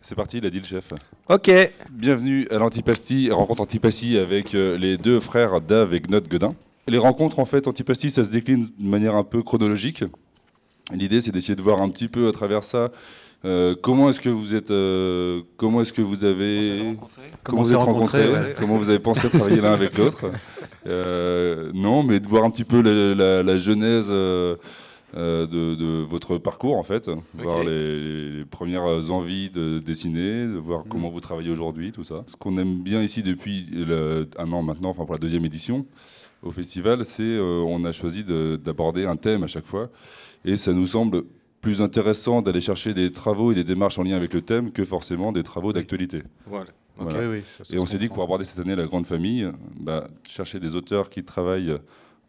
C'est parti, il a dit le chef. Ok. Bienvenue à l'Antipasti, rencontre Antipasti avec les deux frères Dave et Gnod Godin. Les rencontres en fait Antipasti, ça se décline de manière un peu chronologique. L'idée c'est d'essayer de voir un petit peu à travers ça comment est-ce que vous êtes, comment est-ce que vous avez, comment vous êtes rencontrés, ouais. Comment vous avez pensé travailler l'un avec l'autre. Non, mais de voir un petit peu la genèse. De votre parcours en fait, voir les premières envies de dessiner, de voir comment vous travaillez aujourd'hui, tout ça. Ce qu'on aime bien ici depuis un an maintenant, enfin pour la deuxième édition au festival, c'est on a choisi d'aborder un thème à chaque fois et ça nous semble plus intéressant d'aller chercher des travaux et des démarches en lien avec le thème que forcément des travaux d'actualité. Voilà. Voilà. Okay. Oui, et on s'est dit que pour aborder cette année la grande famille, chercher des auteurs qui travaillent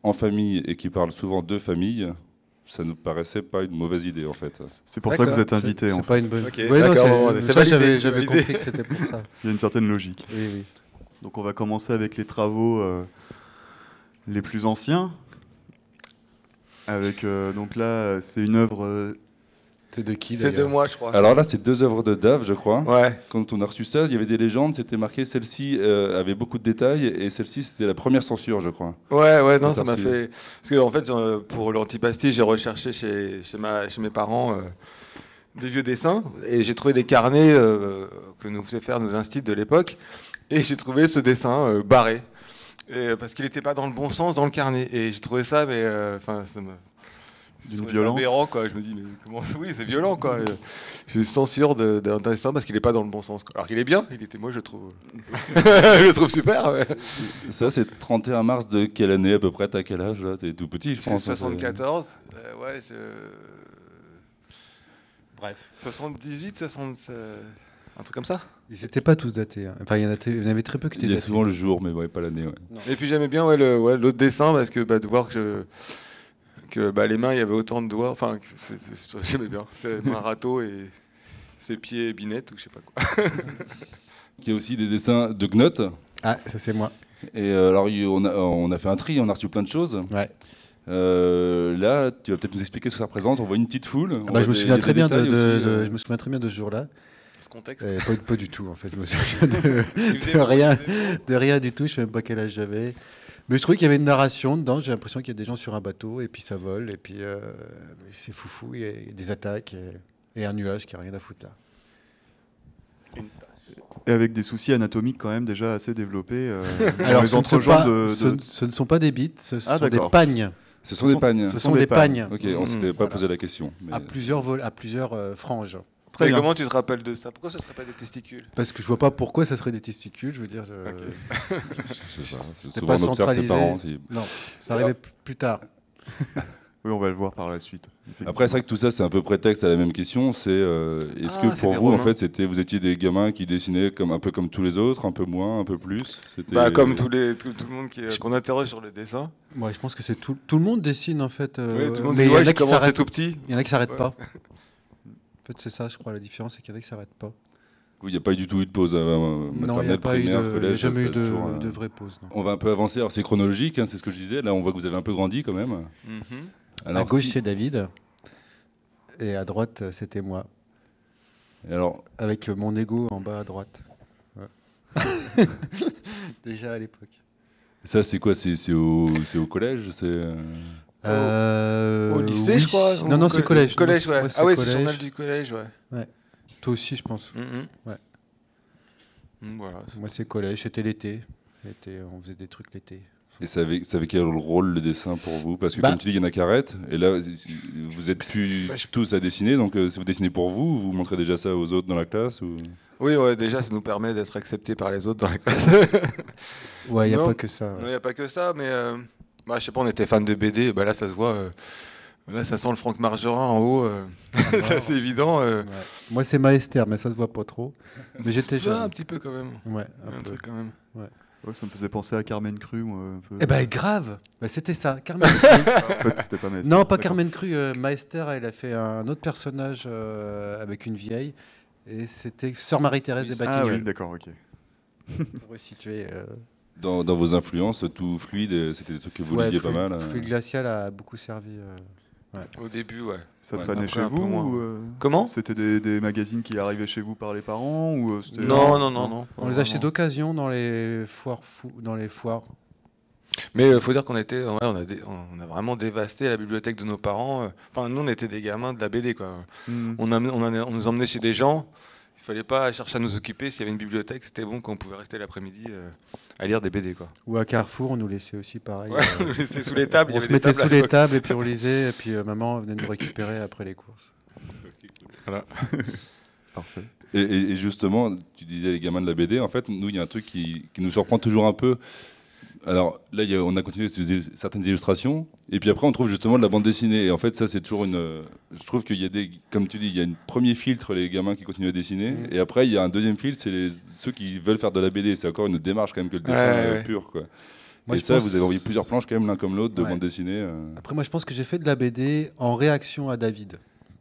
en famille et qui parlent souvent de famille, ça nous paraissait pas une mauvaise idée en fait. C'est pour ça que vous êtes invité. C'est pas une bonne. Okay. Oui, j'avais compris que c'était pour ça. Il y a une certaine logique. Oui, oui. Donc on va commencer avec les travaux les plus anciens. Avec donc là, c'est une œuvre. C'est de qui? C'est de moi, je crois. Alors là, c'est deux œuvres de Dave, je crois. Ouais. Quand on a reçu ça, il y avait des légendes, c'était marqué celle-ci avait beaucoup de détails et celle-ci c'était la première censure, je crois. Ouais, non, ça m'a fait. Parce que en fait, pour l'Antipasti, j'ai recherché chez mes parents des vieux dessins et j'ai trouvé des carnets que nous faisaient faire nos instits de l'époque et j'ai trouvé ce dessin barré parce qu'il n'était pas dans le bon sens dans le carnet et j'ai trouvé ça, mais enfin, ça me. D'une violence. Aberrant, quoi. Je me dis, mais comment. Oui, c'est violent, quoi. Je censure d'un dessin parce qu'il n'est pas dans le bon sens, quoi. Alors qu'il est bien, moi je le trouve. Je le trouve super. Ouais. Ça, c'est 31 mars de quelle année à peu près? T'as quel âge là? T'es tout petit, je pense. 74. Ouais, bref. 78, 60. Un truc comme ça. Ils n'étaient pas tous datés. Hein. Enfin, il y en avait très peu qui étaient datés. Il y a souvent le jour, mais ouais, pas l'année. Ouais. Et puis j'aimais bien l'autre dessin parce que de voir que les mains, il y avait autant de doigts. Enfin, j'aimais bien. C'est un râteau et ses pieds binettes ou je sais pas quoi. Il y a aussi des dessins de Gnod. Ah, ça c'est moi. Et alors, on a fait un tri, on a reçu plein de choses. Ouais. Là, tu vas peut-être nous expliquer ce que ça représente. On voit une petite foule. Je me souviens très bien je me souviens très bien de ce jour-là. Ce contexte. Pas du tout, en fait. Je me souviens de rien du tout. Je ne sais même pas quel âge j'avais. Mais je trouvais qu'il y avait une narration dedans. J'ai l'impression qu'il y a des gens sur un bateau et puis ça vole et puis c'est foufou. Il y a des attaques et un nuage qui n'a rien à foutre là. Et avec des soucis anatomiques quand même déjà assez développés. Alors ce ne sont pas des bites, ce sont des pagnes. Ce sont des pagnes. Ce sont des pagnes. Ok, on ne s'était pas posé la question. Mais... À plusieurs franges. Et comment tu te rappelles de ça? Pourquoi ce serait pas des testicules? Parce que je vois pas pourquoi ça serait des testicules. Je veux dire, je sais pas. C'était pas centralisé. Parents, non, ça arrivait plus tard. Oui, on va le voir par la suite. Après, c'est vrai que tout ça, c'est un peu prétexte à la même question. C'est est-ce que pour vous, en fait, vous étiez des gamins qui dessinaient un peu comme tous les autres, un peu moins, un peu plus? Comme tout le monde qu'on interroge sur les dessins. Moi, je pense que c'est tout le monde dessine en fait. Oui, tout le monde mais dit, ouais, j'ai commencé tout petit. Il y en a qui s'arrêtent pas. En fait, c'est ça, je crois, la différence, c'est qu'il y en a qui s'arrêtent pas. Oui, il n'y a pas du tout eu de pause maternelle, primaire, collège. Il n'y a jamais eu de vraie pause. Non. On va un peu avancer. Alors, c'est chronologique, hein, c'est ce que je disais. Là, on voit que vous avez un peu grandi quand même. Alors, à gauche, c'est David. Et à droite, c'était moi. Et alors... Avec mon ego en bas à droite. Ouais. Déjà à l'époque. Ça, c'est quoi? C'est au collège? Au lycée, je crois. Non, c'est collège. Collège, ouais. Ah oui, c'est le collège. journal du collège, ouais. Toi aussi, je pense. Ouais. Voilà. Moi, c'est collège. C'était l'été. On faisait des trucs l'été. Et ça avait quel rôle le dessin pour vous? Parce que comme tu dis, il y en a qui arrêtent. Et là, vous êtes plus tous à dessiner. Donc, si vous dessinez pour vous, vous montrez déjà ça aux autres dans la classe ou... Oui, ouais, déjà, ça nous permet d'être acceptés par les autres dans la classe. Ouais, il n'y a pas que ça. Non, il n'y a pas que ça, mais... je sais pas, on était fans de BD, là ça se voit, là ça sent le Franck Margerin en haut, c'est assez évident. Ouais. Moi c'est Maester, mais ça se voit pas trop. Mais j'étais jeune. Un petit peu quand même. Ouais, un truc quand même. Ouais. Ouais, ça me faisait penser à Carmen Cru, moi. Un peu. Eh ben grave, c'était ça, Carmen Cru. En fait, c'était pas Maester. Non, pas Carmen Cru. Maester, elle a fait un autre personnage avec une vieille, et c'était Sœur Marie-Thérèse des Batignolles. Ah oui, d'accord, ok. Pour resituer. Dans vos influences, tout fluide, c'était des trucs que vous lisiez pas mal. Fluide glacial a beaucoup servi. Au début, ouais. Ça Ouais. traînait Après, chez un peu vous moins. ou, Comment? C'était des magazines qui arrivaient chez vous par les parents ou c'était... Non. On les achetait d'occasion dans les foires. Mais il faut dire qu'on était, ouais, on a vraiment dévasté la bibliothèque de nos parents. Enfin, nous, on était des gamins de la BD, quoi. Hmm. On nous emmenait chez des gens. Il fallait pas chercher à nous occuper. S'il y avait une bibliothèque, c'était bon qu'on pouvait rester l'après-midi à lire des BD, quoi. Ou à Carrefour, on nous laissait aussi pareil. Ouais, on nous laissait sous les tables. il y On avait se des mettait tables à sous les l'époque. tables et puis on lisait. Et puis maman venait nous récupérer après les courses. Parfait. Et justement, tu disais les gamins de la BD, en fait, nous, il y a un truc qui nous surprend toujours un peu. Alors là, on a continué certaines illustrations, et puis après, on trouve justement de la bande dessinée. Et en fait, ça, c'est toujours je trouve qu'il y a comme tu dis, il y a un premier filtre, les gamins qui continuent à dessiner, et après, il y a un deuxième filtre, c'est ceux qui veulent faire de la BD. C'est encore une autre démarche quand même que le dessin Ouais. pur, quoi. Moi, et je ça, pense- vous avez envoyé plusieurs planches quand même l'un comme l'autre de Ouais. bande dessinée. Après, moi, je pense que j'ai fait de la BD en réaction à David,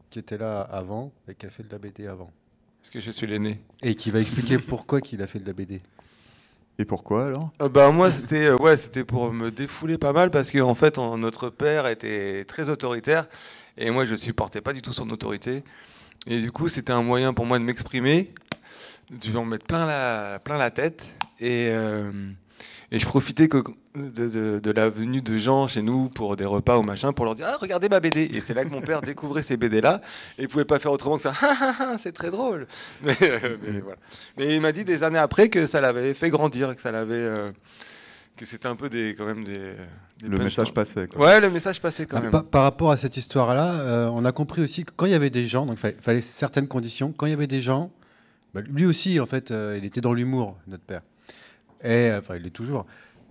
qui était là avant et qui a fait de la BD avant. Parce que je suis l'aîné. Et qui va expliquer pourquoi il a fait de la BD. Et pourquoi alors? Bah moi c'était pour me défouler pas mal parce que en fait notre père était très autoritaire et moi je supportais pas du tout son autorité et du coup c'était un moyen pour moi de m'exprimer, de en mettre plein la tête et je profitais de la venue de gens chez nous pour des repas ou machin pour leur dire ah regardez ma BD et c'est là que mon père découvrait ces BD là et pouvait pas faire autrement que faire ah c'est très drôle mais voilà. Mais il m'a dit des années après que ça l'avait fait grandir, que ça l'avait que c'était un peu quand même des Le punchs, message quoi. passait, quoi. Ouais, le message passait quand même. Par rapport à cette histoire-là, on a compris aussi que quand il y avait des gens, donc il fallait certaines conditions, quand il y avait des gens, bah, lui aussi, en fait, il était dans l'humour, notre père. Et, enfin, il est toujours.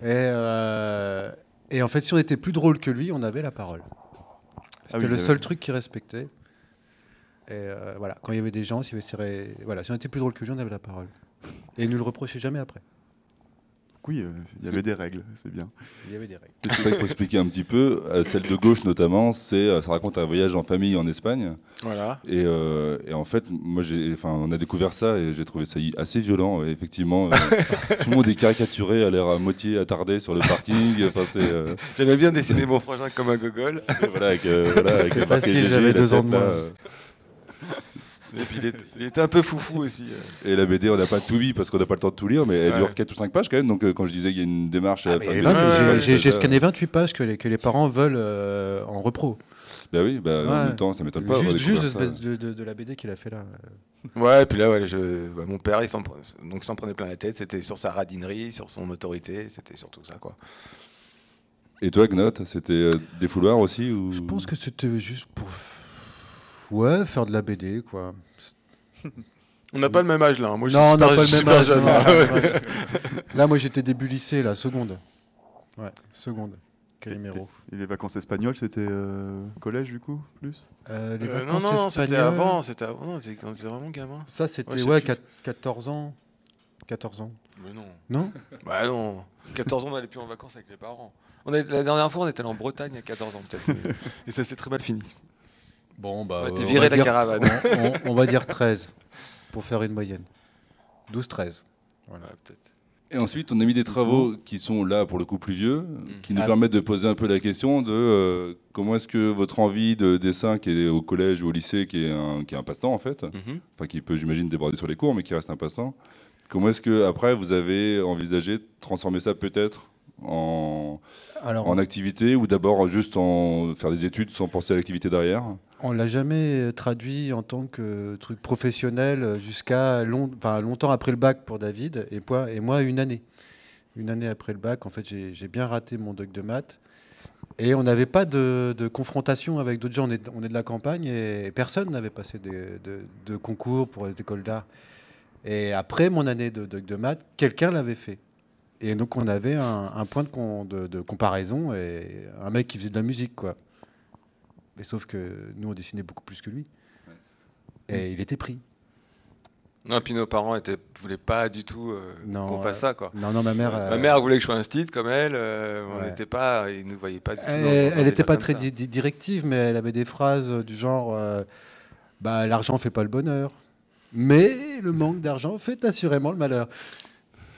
Et en fait, si on était plus drôle que lui, on avait la parole. C'était oui, le il seul avait- truc qu'il respectait. Et voilà, quand il y avait des gens, si on était plus drôle que lui, on avait la parole. Et il ne nous le reprochait jamais après. Oui, il y avait des règles, c'est bien. Il y avait des règles. C'est ça qu'il faut expliquer un petit peu. Celle de gauche notamment, ça raconte un voyage en famille en Espagne. Voilà. Et en fait, moi, on a découvert ça et j'ai trouvé ça assez violent. Et effectivement, tout le monde est caricaturé, a l'air à moitié attardé sur le parking. Enfin, J'aimais bien dessiner mon frangin comme un gogol. voilà, avec le parquet facile, GG, j'avais la 2 ans tête, de là, moins. Et puis il était un peu foufou aussi. Et la BD, on n'a pas tout vu parce qu'on n'a pas le temps de tout lire, mais elle dure 4 ou 5 pages quand même. Donc quand je disais qu'il y a une démarche à faire. J'ai scanné 28 pages que les parents veulent en repro. Bah oui, en même temps, ça m'étonne pas. d'avoir Juste découvert ça. de la BD qu'il a fait là. Ouais, et puis là, mon père, il s'en prenait plein la tête. C'était sur sa radinerie, sur son autorité. C'était surtout ça, quoi. Et toi, Gnot, c'était des fouloirs aussi ou... Je pense que c'était juste pour faire de la BD, quoi. On n'a pas le même âge là. Hein. Moi, je Non, suis on n'a super- pas le super même âge. jeune, non, là. ouais. Là, moi, j'étais début lycée, là, seconde. Ouais, seconde. Calimero. Et les vacances espagnoles, c'était collège du coup, plus? Les Non, vacances non, c'était espagnoles. avant. C'était avant. On était vraiment gamin. Ça, c'était, Ouais, je sais 14 ans. 14 ans. Mais non. Non Bah non. 14 ans, on n'allait plus en vacances avec les parents. La dernière fois, on était allé en Bretagne à 14 ans, peut-être. Et ça s'est très mal fini. Bon, bah. On a été on viré va de la dire- caravane. on va dire 13, pour faire une moyenne. 12-13. Voilà. Ouais, peut-être. Et ensuite, on a mis des travaux qui sont là, pour le coup, plus vieux, qui nous permettent de poser un peu la question de comment est-ce que votre envie de dessin, qui est au collège ou au lycée, qui est un passe-temps en fait, enfin qui peut, j'imagine, déborder sur les cours, mais qui reste un passe-temps, comment est-ce que après vous avez envisagé de transformer ça peut-être en activité ou d'abord juste en faire des études sans penser à l'activité derrière? On l'a jamais traduit en tant que truc professionnel jusqu'à longtemps après le bac pour David et moi une année. Une année après le bac, en fait, j'ai bien raté mon doc de maths et on n'avait pas de confrontation avec d'autres gens. On est de la campagne et personne n'avait passé de concours pour les écoles d'art. Et après mon année de doc de maths, quelqu'un l'avait fait. Et donc on avait un point de comparaison et un mec qui faisait de la musique, quoi. Mais sauf que nous, on dessinait beaucoup plus que lui. Et il était pris. Non, puis nos parents voulaient pas du tout qu'on fasse ça, quoi. Non, ma mère... Ma mère voulait que je sois un stit comme elle. On n'était pas... Ils nous voyaient pas du tout. Elle n'était pas très directive, mais elle avait des phrases du genre l'argent fait pas le bonheur. Mais le manque d'argent fait assurément le malheur.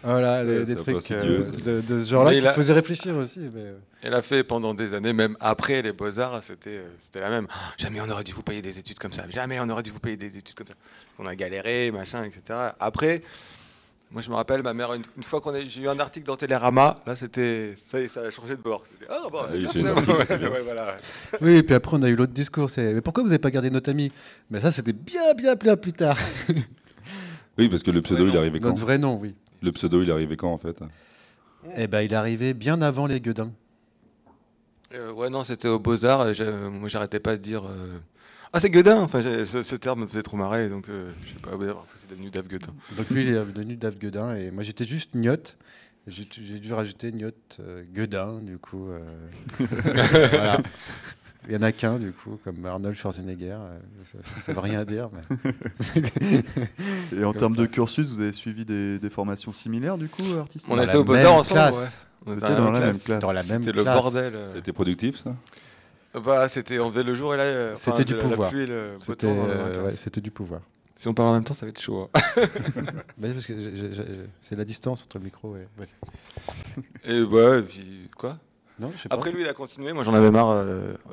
Voilà, Ouais, des c'est un peu trucs insidieux. de ce genre-là Mais qui faisaient réfléchir aussi. Mais... Elle a fait pendant des années, même après les Beaux-Arts, c'était la même. Oh, jamais on aurait dû vous payer des études comme ça. Jamais on aurait dû vous payer des études comme ça. On a galéré, machin, etc. Après, moi je me rappelle, ma mère, une fois j'ai eu un article dans Télérama, là c'était. Ça y est, ça a changé de bord. C'était, ah bon, c'est oui, bien, j'ai les finalement. articles, c'est bien. Ouais, voilà, ouais. Oui, et puis après, on a eu l'autre discours. Mais pourquoi vous n'avez pas gardé notre ami? Mais ça, c'était bien plus tard. Oui, parce que le pseudo, Ouais, il est arrivé quand Notre vrai nom, oui. Le pseudo, il est arrivé quand, en fait? Eh ben, il est arrivé bien avant les Guedins. Ouais, non, c'était aux Beaux-Arts. Moi j'arrêtais pas de dire. Ah, c'est Guedin. Enfin, ce terme me faisait trop marrer, donc je sais pas, c'est devenu Dave Guedin. Donc lui, il est devenu Dave Guedin. Et moi, j'étais juste Gnot. J'ai dû rajouter Gnot Guedin, du coup. Voilà. Il n'y en a qu'un, du coup, comme Arnold Schwarzenegger. Ça ne veut rien dire. Mais... Et en Comme termes ça. de cursus, vous avez suivi des formations similaires, du coup, artistiques? On Dans était la aux Beaux-Arts même ensemble. classe. Ouais. On C'était était dans la même classe. Dans la même C'était le classe. bordel. C'était productif, ça? Bah, on faisait le jour et là. C'était du la pouvoir. pluie et le beau C'était temps dans la classe. ouais, c'était du pouvoir. Si on parle en même temps, ça va être chaud. Hein. Bah, parce que c'est la distance entre le micro et... Ouais. Et ouais, et puis quoi? Non, je sais pas. Après, lui, il a continué. Moi, j'en avais marre.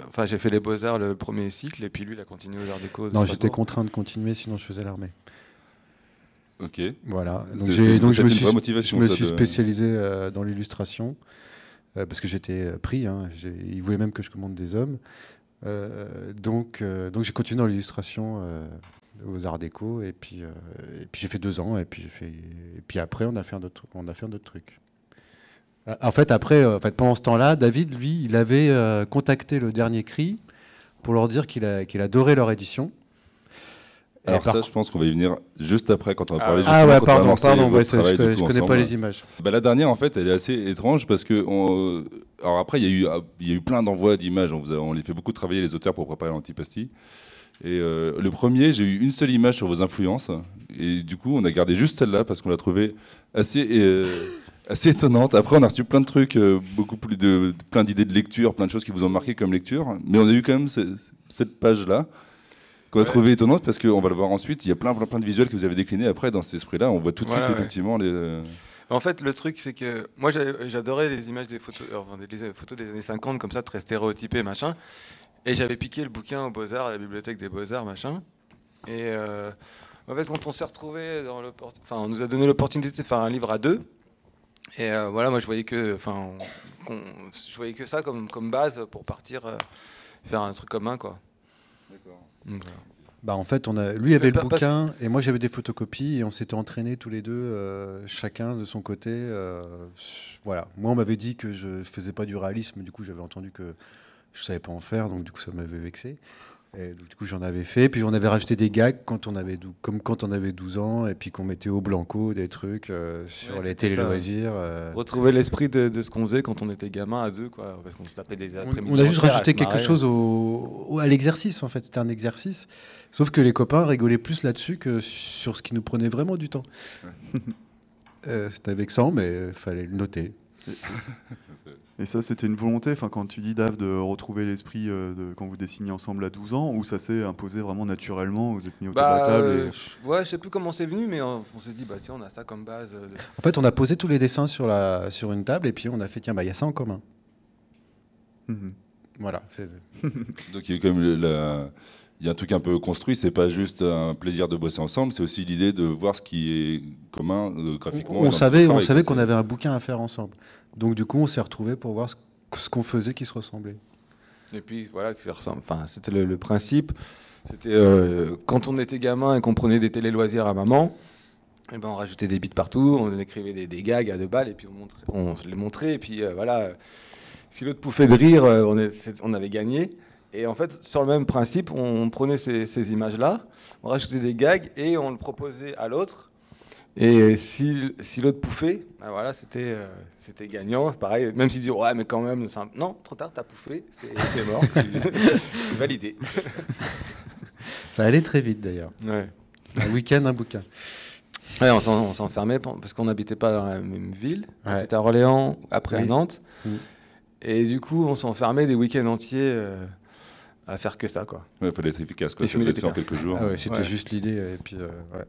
Enfin, j'ai fait les Beaux-Arts le premier cycle, et puis lui, il a continué aux Arts Déco. de Non, j'étais Strasbourg. contraint de continuer, sinon je faisais l'armée. Ok. Voilà. Donc, C'était je une me vraie suis, motivation, je me ça, suis de- spécialisé dans l'illustration parce que j'étais pris. Hein. Ils voulaient même que je commande des hommes. Donc j'ai continué dans l'illustration aux Arts Déco et puis j'ai fait 2 ans et puis après on a fait un autre truc. En fait pendant ce temps-là, David lui il avait contacté le Dernier Cri pour leur dire qu'il adorait leur édition. Et Alors par ça, je pense qu'on va y venir juste après, quand on va parler Ah justement ouais, quand on va amorcer pardon, votre ouais, travail, je du coup, connais pas ensemble. les images. Bah, la dernière, en fait, elle est assez étrange parce que... Alors après, il y a eu plein d'envois d'images. On les fait beaucoup travailler, les auteurs, pour préparer l'antipastille. Et le premier, j'ai eu une seule image sur vos influences. Et du coup, on a gardé juste celle-là parce qu'on l'a trouvée assez étonnante. Après, on a reçu plein de trucs, beaucoup plus plein d'idées de lecture, plein de choses qui vous ont marqué comme lecture. Mais on a eu quand même cette page-là qu'on a trouvé étonnante parce qu'on va le voir ensuite. Il y a plein de visuels que vous avez déclinés après dans cet esprit-là. On voit tout de Voilà, suite, ouais. effectivement, les... En fait, le truc, c'est que moi, j'adorais les images des photos, les photos des années 50, comme ça, très stéréotypées, machin. Et j'avais piqué le bouquin aux Beaux-Arts, à la bibliothèque des Beaux-Arts, machin. Et en fait, quand on s'est retrouvés on nous a donné l'opportunité de faire un livre à 2. Et voilà, moi, je voyais que ça comme base pour partir faire un truc commun, quoi. D'accord. Donc, voilà. Bah en fait, lui avait le Parce- bouquin et moi j'avais des photocopies et on s'était entraînés tous les deux, chacun de son côté. Voilà. Moi, on m'avait dit que je faisais pas du réalisme, du coup j'avais entendu que je savais pas en faire, donc du coup ça m'avait vexé. Et donc, du coup j'en avais fait, puis on avait rajouté des gags comme quand on avait 12 ans, et puis qu'on mettait au blanco des trucs sur Ouais, les c'était ça. télé-loisirs. Retrouver l'esprit de ce qu'on faisait quand on était gamin à 2, quoi. Parce qu'on se tapait des après-midi. On a juste entières à rajouté se quelque marrer. chose à l'exercice, en fait. C'était un exercice. Sauf que les copains rigolaient plus là-dessus que sur ce qui nous prenait vraiment du temps. C'était vexant, mais il fallait le noter. Et ça, c'était une volonté, quand tu dis, Dave, de retrouver l'esprit quand vous dessiniez ensemble à 12 ans, ou ça s'est imposé vraiment naturellement, vous êtes mis autour de la table Ouais, je sais plus comment c'est venu, mais on s'est dit, bah tiens, on a ça comme base. En fait, on a posé tous les dessins sur une table, et puis on a fait, tiens, bah, il y a ça en commun. Mhm. Voilà. Donc il y a quand même il y a un truc un peu construit, c'est pas juste un plaisir de bosser ensemble, c'est aussi l'idée de voir ce qui est commun graphiquement. On dans savait notre travail, qu'on quoi. avait un bouquin à faire ensemble. Donc, du coup, on s'est retrouvés pour voir ce qu'on faisait qui se ressemblait. Et puis voilà, que ça ressemble. Enfin, c'était le principe. C'était quand on était gamin et qu'on prenait des télé-loisirs à maman, et ben on rajoutait des bits partout, on écrivait des gags à 2 balles et puis on se les montrait. Et puis voilà, si l'autre pouffait de rire, on avait gagné. Et en fait, sur le même principe, on prenait ces images-là, on rajoutait des gags et on le proposait à l'autre. Et si l'autre pouffait, ben voilà, c'était gagnant. C'est pareil, même s'il disait ouais, mais quand même, non, trop tard, t'as pouffé, c'est mort, c'est validé. Ça allait très vite, d'ailleurs. Ouais. Un week-end, un bouquin. Ouais, on s'enfermait parce qu'on n'habitait pas dans la même ville. On Ouais. était à Orléans, après à Oui. Nantes. Oui. Et du coup, on s'enfermait des week-ends entiers à faire que ça, quoi. Ouais, il fallait être efficace, quoi. Et Ça fumer peut des être fait en pétards. quelques jours. Ah ouais, c'était Ouais. juste l'idée. Et puis, ouais.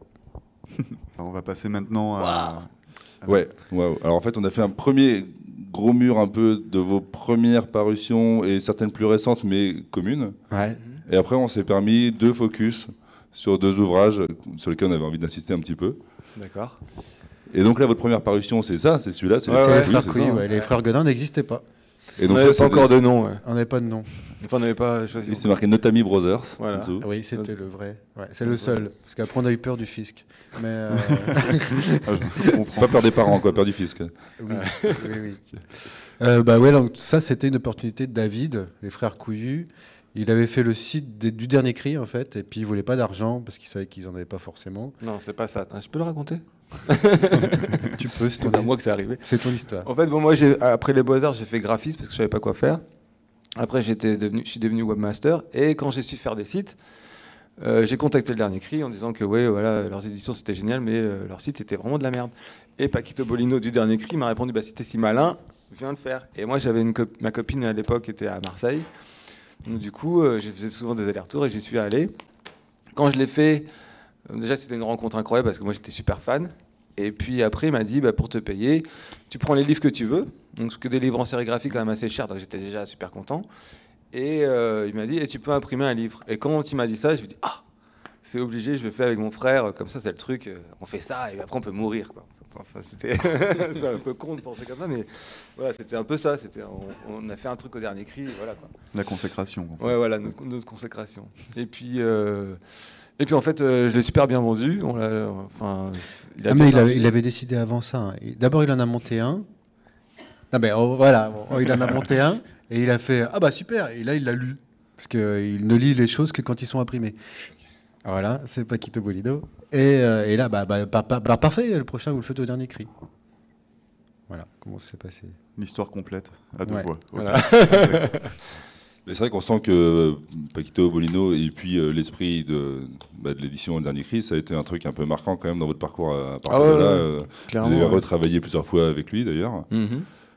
Alors, on va passer maintenant à... Ouais. Alors en fait, on a fait un premier gros mur un peu de vos premières parutions et certaines plus récentes, mais communes. Ouais. Et après, on s'est permis 2 focus sur 2 ouvrages sur lesquels on avait envie d'insister un petit peu. D'accord. Et donc là, votre première parution, c'est ça, c'est celui-là, c'est Les les frères Couillu, les frères Godin n'existaient pas. Et donc on n'avait pas encore de nom. Ouais. On n'avait pas de nom. Enfin, on n'avait pas choisi. C'est marqué Notami Brothers. Voilà. En dessous. Oui, c'était le vrai. Ouais, c'est le seul. Parce qu'après, on a eu peur du fisc. Mais Pas peur des parents, quoi, peur du fisc. oui, oui. Bah ouais, donc ça, c'était une opportunité de David, les frères Couillu. Il avait fait le site du dernier cri, en fait, et puis il voulait pas d'argent parce qu'il savait qu'ils en avaient pas forcément. Non, c'est pas ça. Je peux le raconter? Tu peux, C'est à moi que c'est arrivé. C'est ton histoire. En fait, bon, moi, après les Beaux-Arts, j'ai fait graphisme parce que je savais pas quoi faire. Après, je suis devenu webmaster. Et quand j'ai su faire des sites, j'ai contacté le dernier cri en disant que ouais, voilà, leurs éditions c'était génial, mais leur site c'était vraiment de la merde. Et Paquito Bolino du dernier cri m'a répondu, bah si t'es si malin, viens le faire. Et moi, j'avais ma copine à l'époque était à Marseille. Donc du coup, je faisais souvent des allers-retours et j'y suis allé. Quand je l'ai fait, déjà c'était une rencontre incroyable parce que moi j'étais super fan. Et puis après, il m'a dit, bah, pour te payer, tu prends les livres que tu veux. Donc que des livres en sérigraphie quand même assez chers, donc j'étais déjà super content. Et il m'a dit, et tu peux imprimer un livre. Et quand il m'a dit ça, je me suis dit, ah, c'est obligé, je le fais avec mon frère, comme ça c'est le truc, on fait ça et après on peut mourir, quoi. Enfin, c'était c'est un peu con de penser comme ça, mais voilà, c'était un peu ça. On a fait un truc au dernier cri, voilà, quoi. La consécration. En fait. Ouais, voilà, notre consécration. Et puis en fait, je l'ai super bien vendu. Il avait décidé avant ça. Hein. D'abord, il en a monté un. Non, mais voilà, il en a monté un et il a fait ah bah super. Et là, il l'a lu parce qu'il ne lit les choses que quand ils sont imprimés. Voilà, c'est Paquito Bolino. Et là, parfait. Le prochain, vous le faites au dernier cri. Voilà, comment ça s'est passé. L'histoire complète à 2 voix. Voilà. Mais c'est vrai qu'on sent que Paquito Bolino et puis l'esprit de l'édition Le Dernier Cri, ça a été un truc un peu marquant quand même dans votre parcours à partir de là. Vous avez retravaillé plusieurs fois avec lui d'ailleurs.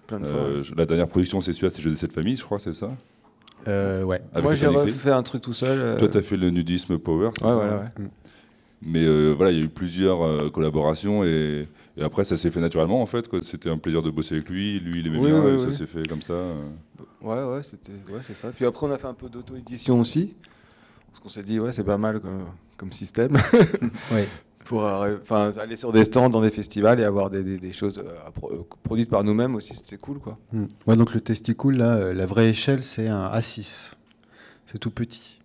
Plein de fois. La dernière production, c'est celui-là, c'est Jeu de cette famille, je crois, c'est ça? Ouais. Avec moi, j'ai refait un truc tout seul. Toi, tu as fait le nudisme power. Ouais, voilà, ouais. Mais voilà, il y a eu plusieurs collaborations et après, ça s'est fait naturellement en fait. C'était un plaisir de bosser avec lui. Lui, il aimait bien, ça s'est fait comme ça. Ouais, c'est ça. Puis après, on a fait un peu d'auto-édition aussi. Parce qu'on s'est dit, ouais, c'est pas mal comme système. Ouais. Pour aller sur des stands dans des festivals et avoir des choses produites par nous-mêmes aussi, c'était cool, quoi. Ouais, donc le testicule, là, la vraie échelle, c'est un A6. C'est tout petit.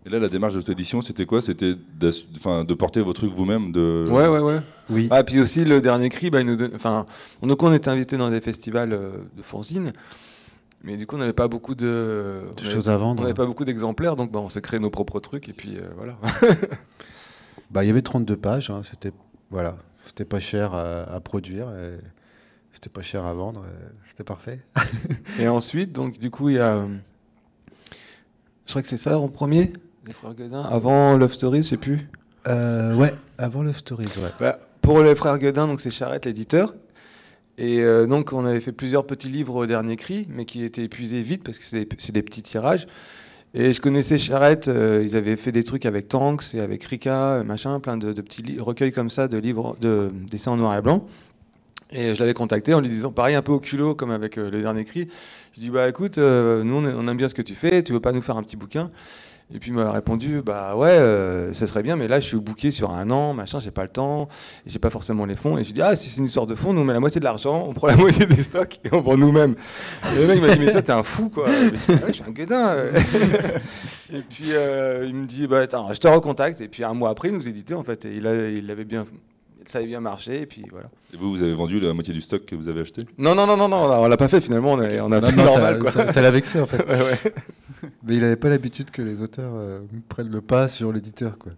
Et là, la démarche de cette édition, c'était quoi? C'était de porter vos trucs vous-même Ouais. Oui. Ah, puis aussi, le dernier cri, on était invités dans des festivals de fanzines. Mais du coup, on n'avait pas beaucoup de choses à vendre. On n'avait pas beaucoup d'exemplaires, donc on s'est créé nos propres trucs et puis voilà. Il y avait 32 pages, hein, c'était pas cher à produire, c'était pas cher à vendre, c'était parfait. Et ensuite, donc du coup, il y a, je crois que c'est ça en premier, les frères Guedin, avant Love Stories, je sais plus. Ouais, avant Love Stories, ouais. Pour les frères Guedin, donc c'est Charrette l'éditeur. Et donc on avait fait plusieurs petits livres au dernier cri, mais qui étaient épuisés vite parce que c'est des petits tirages. Et je connaissais Charrette, ils avaient fait des trucs avec Tanks et avec Rika, machin, plein de petits recueils comme ça de livres de dessins en noir et blanc. Et je l'avais contacté en lui disant, pareil, un peu au culot, comme avec le dernier cri. Je lui ai dit, bah écoute, nous on aime bien ce que tu fais, tu veux pas nous faire un petit bouquin? Et puis il m'a répondu, bah ouais, ça serait bien, mais là je suis booké sur 1 an, machin, j'ai pas le temps, et j'ai pas forcément les fonds. Et je lui dis, ah, si c'est une histoire de fonds, nous on met la moitié de l'argent, on prend la moitié des stocks et on vend nous-mêmes. Et le mec m'a dit, mais toi t'es un fou, quoi. Je lui ai dit, ouais, je suis un gueudin. Et puis il me dit, bah attends, je te recontacte. Et puis 1 mois après, il nous éditait en fait, et ça avait bien marché, et puis voilà. Et vous avez vendu la moitié du stock que vous avez acheté? Non, on l'a pas fait finalement, on a fait normal, quoi. Ça l'a vexé en fait. Ouais. Mais il n'avait pas l'habitude que les auteurs prennent le pas sur l'éditeur, quoi.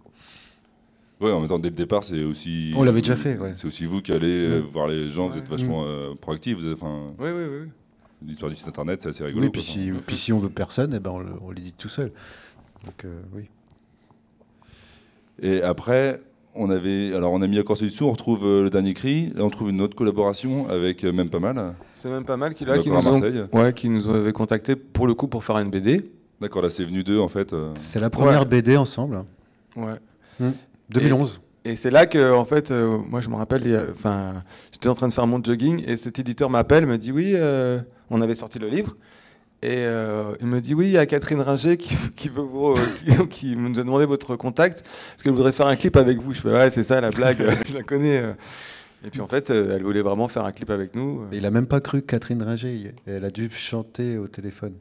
Ouais, en même temps, dès le départ, c'est aussi. On l'avait déjà fait, ouais. C'est aussi vous qui allez voir les gens, vous êtes vachement proactifs. Oui. L'histoire du site internet, c'est assez rigolo. Oui, puis si on veut personne, on l'édite tout seul. Donc, oui. Et après, on a mis Accord Solitude, on retrouve le dernier cri, là on trouve une autre collaboration avec Même Pas Mal. C'est Même Pas Mal qui nous avait contacté pour le coup pour faire une BD. D'accord, là c'est venu d'eux en fait. C'est la première BD ensemble. Ouais. 2011. Et c'est là que, en fait, moi je me rappelle, j'étais en train de faire mon jogging et cet éditeur m'appelle, me dit oui, on avait sorti le livre. Et il me dit oui, il y a Catherine Ringer qui veut qui nous a demandé votre contact parce qu'elle voudrait faire un clip avec vous. Je fais ouais, c'est ça la blague, je la connais. Et puis en fait, elle voulait vraiment faire un clip avec nous. Il a même pas cru que Catherine Ringer, elle a dû chanter au téléphone.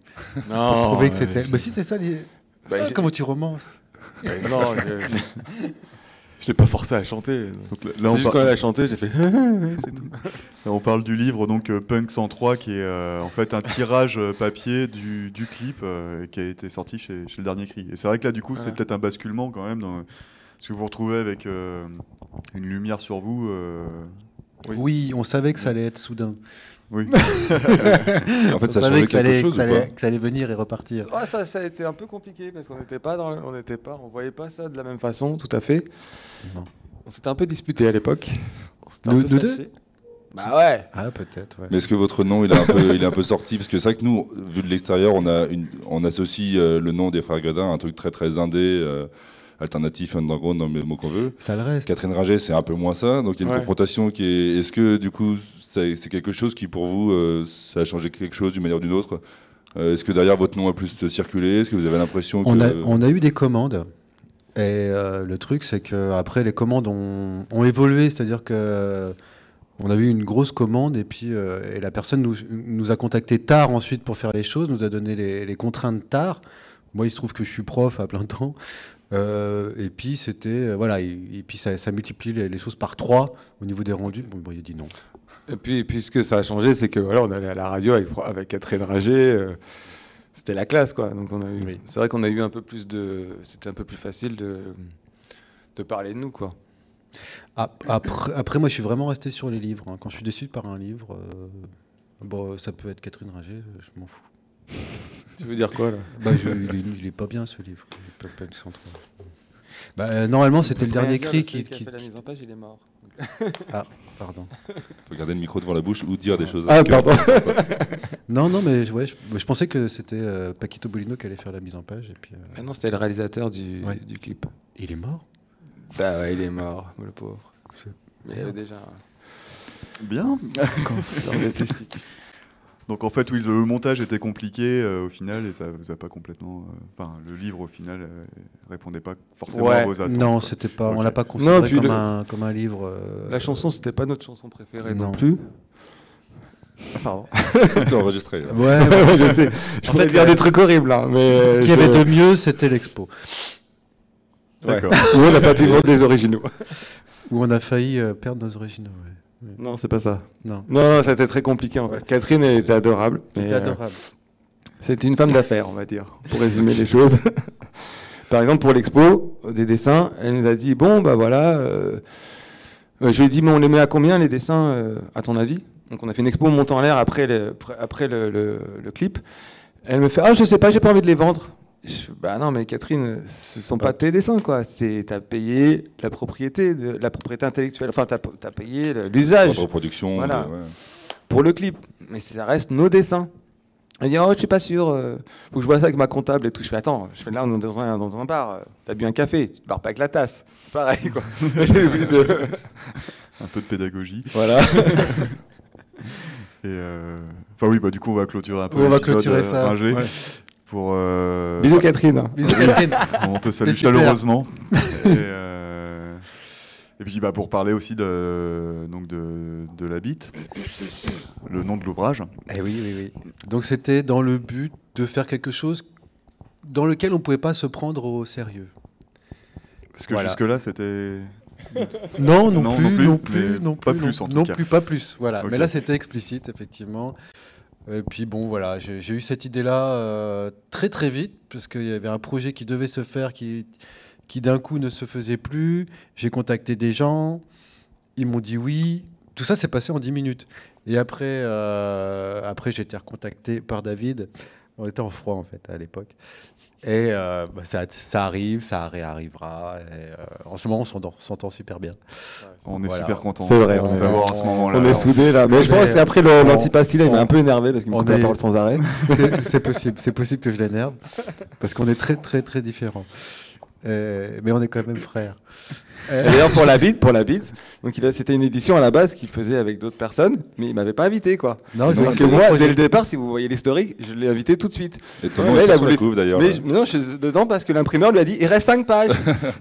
Non. Pour prouver que c'était elle. Bah si, c'est ça. Comment tu romances? Non, je l'ai pas forcé à chanter. Là, c'est juste quand elle a chanté, j'ai fait c'est tout. Là, on parle du livre donc Punk 103 qui est en fait un tirage papier du clip qui a été sorti chez Le Dernier Cri. Et c'est vrai que là du coup c'est peut-être un basculement quand même parce que vous vous retrouvez avec une lumière sur vous. Oui, on savait que ça allait être soudain. Oui. En fait, ça changeait quelque chose que ça allait venir et repartir. Ça a été un peu compliqué parce qu'on on voyait pas ça de la même façon, tout à fait. Non. On s'était un peu disputé à l'époque. Nous deux. Bah ouais. Ah peut-être. Ouais. Mais est-ce que votre nom il est un peu sorti parce que c'est vrai que nous, vu de l'extérieur, on associe le nom des frères Godin à un truc très très indé. Alternatif, underground, dans le mot qu'on veut. Ça le reste. Catherine Ringer, c'est un peu moins ça. Donc il y a une confrontation qui est. Est-ce que du coup, c'est quelque chose qui pour vous, ça a changé quelque chose d'une manière ou d'une autre? Est-ce que derrière votre nom a plus circulé? Est-ce que vous avez l'impression que. On a eu des commandes. Et le truc, c'est qu'après, les commandes ont évolué. C'est-à-dire que. On a eu une grosse commande et puis et la personne nous a contacté tard ensuite pour faire les choses, nous a donné les contraintes tard. Moi, il se trouve que je suis prof à plein temps. Et puis c'était voilà, et puis ça multiplie les choses par 3 au niveau des rendus. Bon, il a dit non. Et puis ce que ça a changé, c'est que voilà, on allait à la radio avec Catherine Ringer, c'était la classe quoi. Donc c'est vrai qu'on a eu un peu plus c'était un peu plus facile de parler de nous quoi. Après moi je suis vraiment resté sur les livres. Quand je suis déçu par un livre, ça peut être Catherine Ringer, je m'en fous. Tu veux dire quoi là? Il est pas bien ce livre. Normalement c'était Le Dernier Cri qui fait la mise en page, il est mort. Ah pardon. Faut garder le micro devant la bouche ou dire des choses. Ah pardon. Non mais ouais, je pensais que c'était Paquito Bolino qui allait faire la mise en page et puis. Non, c'était le réalisateur du clip. Il est mort? Bah ouais, il est mort, le pauvre. Mais il avait déjà bien. Cancer des testicules. Donc en fait, oui, le montage était compliqué au final et ça vous a pas complètement. Enfin, le livre au final répondait pas forcément à vos attentes. Non, c'était pas. Okay. On l'a pas considéré comme un livre. La chanson, c'était pas notre chanson préférée non plus. Pardon. Tu as enregistré. Ouais, je sais. Je pourrais dire des trucs horribles là, mais ce qu'il y avait de mieux, c'était l'expo. D'accord. Où on n'a pas pu vendre des originaux. Où on a failli perdre nos originaux. Ouais. Non, c'est pas ça. Non, ça a été très compliqué en fait. Catherine était adorable. C'était une femme d'affaires, on va dire, pour résumer les choses. Par exemple, pour l'expo des dessins, elle nous a dit bon, bah voilà. Je lui ai dit, mais on les met à combien les dessins, à ton avis? Donc on a fait une expo montant en l'air après le clip. Elle me fait je sais pas, j'ai pas envie de les vendre. Bah non, mais Catherine, ce sont pas tes dessins, quoi. T'as payé la propriété intellectuelle. Enfin, t'as payé l'usage. La reproduction. Voilà. Pour le clip. Mais ça reste nos dessins. Elle dit, je suis pas sûr. Faut que je vois ça avec ma comptable et tout. Je fais, attends, là, on est dans un bar. T'as bu un café. Tu te barres pas avec la tasse. C'est pareil, quoi. J'ai oublié un peu de pédagogie. Voilà. Et enfin oui, du coup, on va clôturer un peu. On va clôturer ça. Pour bisous Catherine. Bisous Catherine. On te salue chaleureusement. Et puis pour parler aussi de la bite, le nom de l'ouvrage. Eh oui. Donc c'était dans le but de faire quelque chose dans lequel on ne pouvait pas se prendre au sérieux. Parce que jusque-là c'était. Non plus. Voilà. Okay. Mais là c'était explicite effectivement. Et puis bon voilà, j'ai eu cette idée-là très très vite parce qu'il y avait un projet qui devait se faire qui d'un coup ne se faisait plus. J'ai contacté des gens, ils m'ont dit oui. Tout ça s'est passé en 10 minutes. Et après j'ai été recontacté par David. On était en froid en fait à l'époque. Et ça arrive, ça réarrivera. Et, en ce moment, on s'entend super bien. On est super contents. C'est vrai, on savoir à ce moment-là. On est soudés là. Mais je pense qu'après l'antipasti, il m'a un peu énervé parce qu'il me coupe la parole sans arrêt. C'est possible que je l'énerve parce qu'on est très très très différents. Mais on est quand même frères. Et d'ailleurs pour la bite, donc c'était une édition à la base qu'il faisait avec d'autres personnes, mais il m'avait pas invité quoi. Non, parce que moi, dès le départ, si vous voyez l'historique, je l'ai invité tout de suite. Et ton nom est pas sur la couve d'ailleurs. Mais non, je suis dedans parce que l'imprimeur lui a dit il reste 5 pages.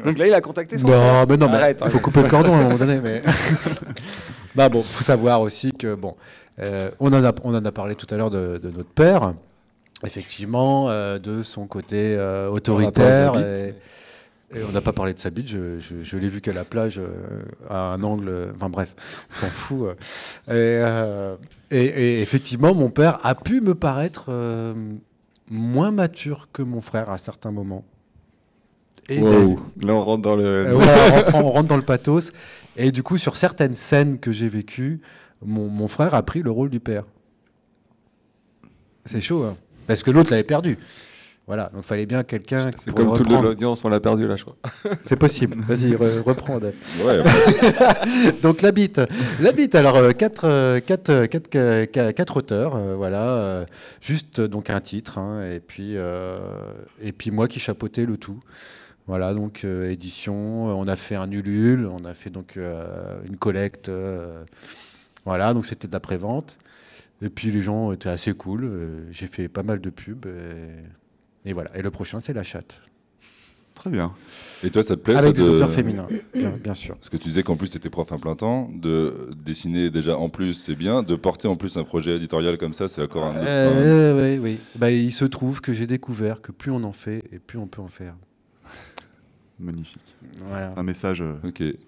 Donc là, il a contacté son frère. Mais non, arrête. Il faut couper le cordon à un moment donné. Mais bah bon, faut savoir aussi que bon, on en a parlé tout à l'heure de notre père, effectivement, de son côté autoritaire. Et on n'a pas parlé de sa bite, je l'ai vu qu'à la plage, à un angle... Enfin bref, on s'en fout. Et effectivement, mon père a pu me paraître moins mature que mon frère à certains moments. Et wow. Là, on rentre dans le... on rentre dans le pathos. Et du coup, sur certaines scènes que j'ai vécues, mon frère a pris le rôle du père. C'est chaud, hein, parce que l'autre l'avait perdu. Voilà, donc il fallait bien quelqu'un... C'est comme toute l'audience, on l'a perdu là, je crois. C'est possible. Vas-y, reprends. Ouais, donc la bite, alors quatre auteurs, voilà, juste donc un titre, hein, et puis moi qui chapeautais le tout. Voilà, donc édition, on a fait un Ulule, on a fait donc une collecte, voilà, donc c'était de la prévente. Et puis les gens étaient assez cool, j'ai fait pas mal de pubs. Et voilà. Et le prochain, c'est La Chatte. Très bien. Et toi, ça te plaît avec ça, des auteurs féminins, bien sûr. Parce que tu disais qu'en plus, tu étais prof à plein temps. De dessiner déjà en plus, c'est bien. De porter en plus un projet éditorial comme ça, c'est encore un autre... Oui. Bah, il se trouve que j'ai découvert que plus on en fait, et plus on peut en faire. Magnifique. Voilà. Un message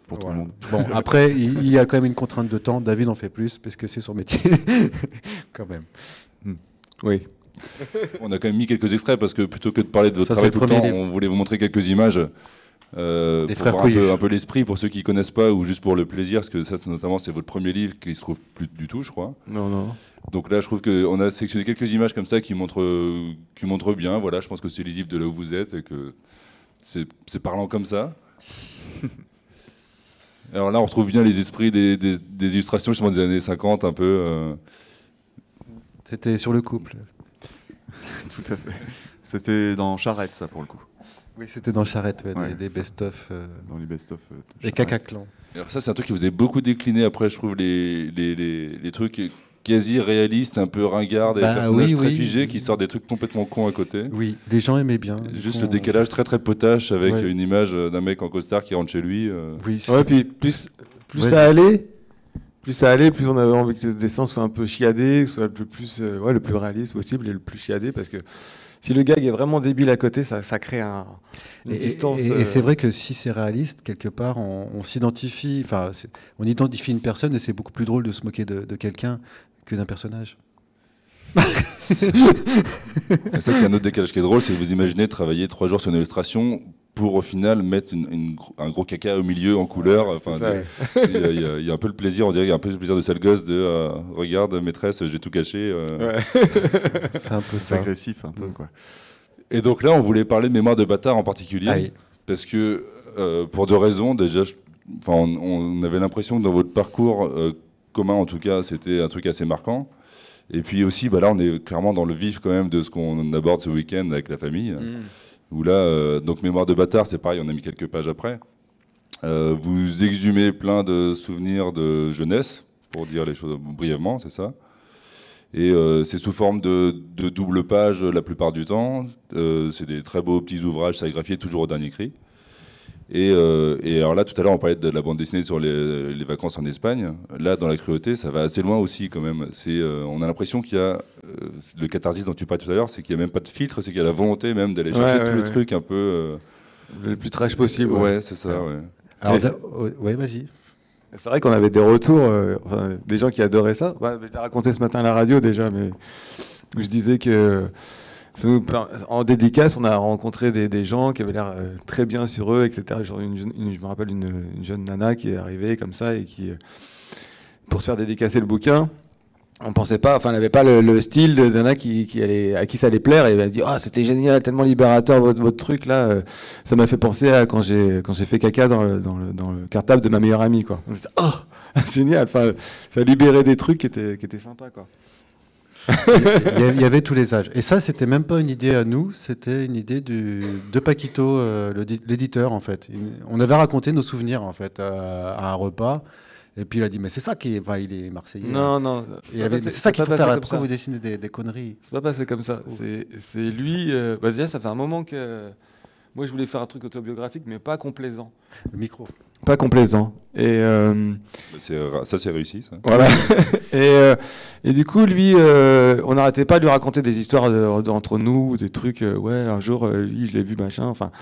pour tout le monde. Bon, après, il y a quand même une contrainte de temps. David en fait plus, parce que c'est son métier. Quand même. Oui. On a quand même mis quelques extraits parce que plutôt que de parler de votre travail tout le temps, on voulait vous montrer quelques images des pour voir un peu l'esprit pour ceux qui ne connaissent pas ou juste pour le plaisir, parce que ça notamment c'est votre premier livre qui se trouve plus du tout, je crois. Non. Donc là je trouve qu'on a sélectionné quelques images comme ça qui montrent bien, voilà, je pense que c'est lisible de là où vous êtes et que c'est parlant comme ça. Alors là on retrouve bien les esprits des illustrations justement des années 50 un peu. C'était sur le couple. Tout à fait. C'était dans Charrette, ça, pour le coup. Oui, c'était dans Charrette, des best-of. Dans les best-of. Les caca-clans. Alors ça, c'est un truc qui vous avez beaucoup décliné après, je trouve, les trucs quasi réalistes, un peu ringards, des personnages très figés qui sortent des trucs complètement cons à côté. Oui, les gens aimaient bien. Juste le décalage très très potache avec une image d'un mec en costard qui rentre chez lui. Oui, puis plus ça allait... Plus on avait envie que le dessin soit un peu chiadé, soit le plus réaliste possible et le plus chiadé, parce que si le gag est vraiment débile à côté, ça crée une distance. Et c'est vrai que si c'est réaliste, quelque part, on s'identifie, on identifie une personne et c'est beaucoup plus drôle de se moquer de quelqu'un que d'un personnage. C'est ça qu'il y a un autre décalage qui est drôle, c'est que vous imaginez travailler 3 jours sur une illustration pour au final mettre un gros caca au milieu en couleur. Enfin, il y a un peu le plaisir, on dirait qu'il y a un peu le plaisir de sale gosse de regarde maîtresse, j'ai tout caché. C'est un peu ça. Agressif un peu quoi. Et donc là, on voulait parler de Mémoire de bâtard en particulier, parce que pour 2 raisons. Déjà, on avait l'impression que dans votre parcours commun, en tout cas, c'était un truc assez marquant. Et puis aussi, là, on est clairement dans le vif quand même de ce qu'on aborde ce week-end avec la famille. Où là, donc Mémoire de bâtard, c'est pareil, on a mis quelques pages après. Vous exhumez plein de souvenirs de jeunesse, pour dire les choses brièvement, c'est ça. Et c'est sous forme de double page la plupart du temps. C'est des très beaux petits ouvrages sérigraphiés, toujours au dernier cri. Et alors là, tout à l'heure, on parlait de la bande dessinée sur les vacances en Espagne. Là, dans la cruauté, ça va assez loin aussi quand même. On a l'impression qu'il y a le catharsis dont tu parlais tout à l'heure, c'est qu'il n'y a même pas de filtre, c'est qu'il y a la volonté même d'aller chercher tous les trucs un peu... le plus trash possible. Ouais, c'est ça, ouais. Alors, vas-y. C'est vrai qu'on avait des retours, des gens qui adoraient ça. Je l'ai raconté ce matin à la radio déjà, mais où je disais que... En dédicace, on a rencontré des gens qui avaient l'air très bien sur eux, etc. Genre je me rappelle une jeune nana qui est arrivée comme ça et qui, pour se faire dédicacer le bouquin, on pensait pas, elle n'avait pas le style de nana à qui ça allait plaire, et elle a dit c'était génial, tellement libérateur votre truc là, ça m'a fait penser à quand j'ai fait caca dans le cartable de ma meilleure amie quoi. On s'est dit, génial, ça libérait des trucs qui étaient sympas quoi. Il y avait tous les âges. Et ça, c'était même pas une idée à nous, c'était une idée de Paquito, l'éditeur, en fait. On avait raconté nos souvenirs, en fait, à un repas. Et puis il a dit, mais c'est ça qui est... Enfin, il est marseillais. Non. C'est ça qu'il faut faire. Pourquoi vous dessinez des conneries? C'est pas passé comme ça. C'est lui... déjà, ça fait un moment que... Moi, je voulais faire un truc autobiographique, mais pas complaisant. Le micro. Pas complaisant. Et ça, c'est réussi, ça. Voilà. et du coup, lui, on n'arrêtait pas de lui raconter des histoires entre nous, des trucs. Ouais, un jour, lui, je l'ai vu, machin. Enfin,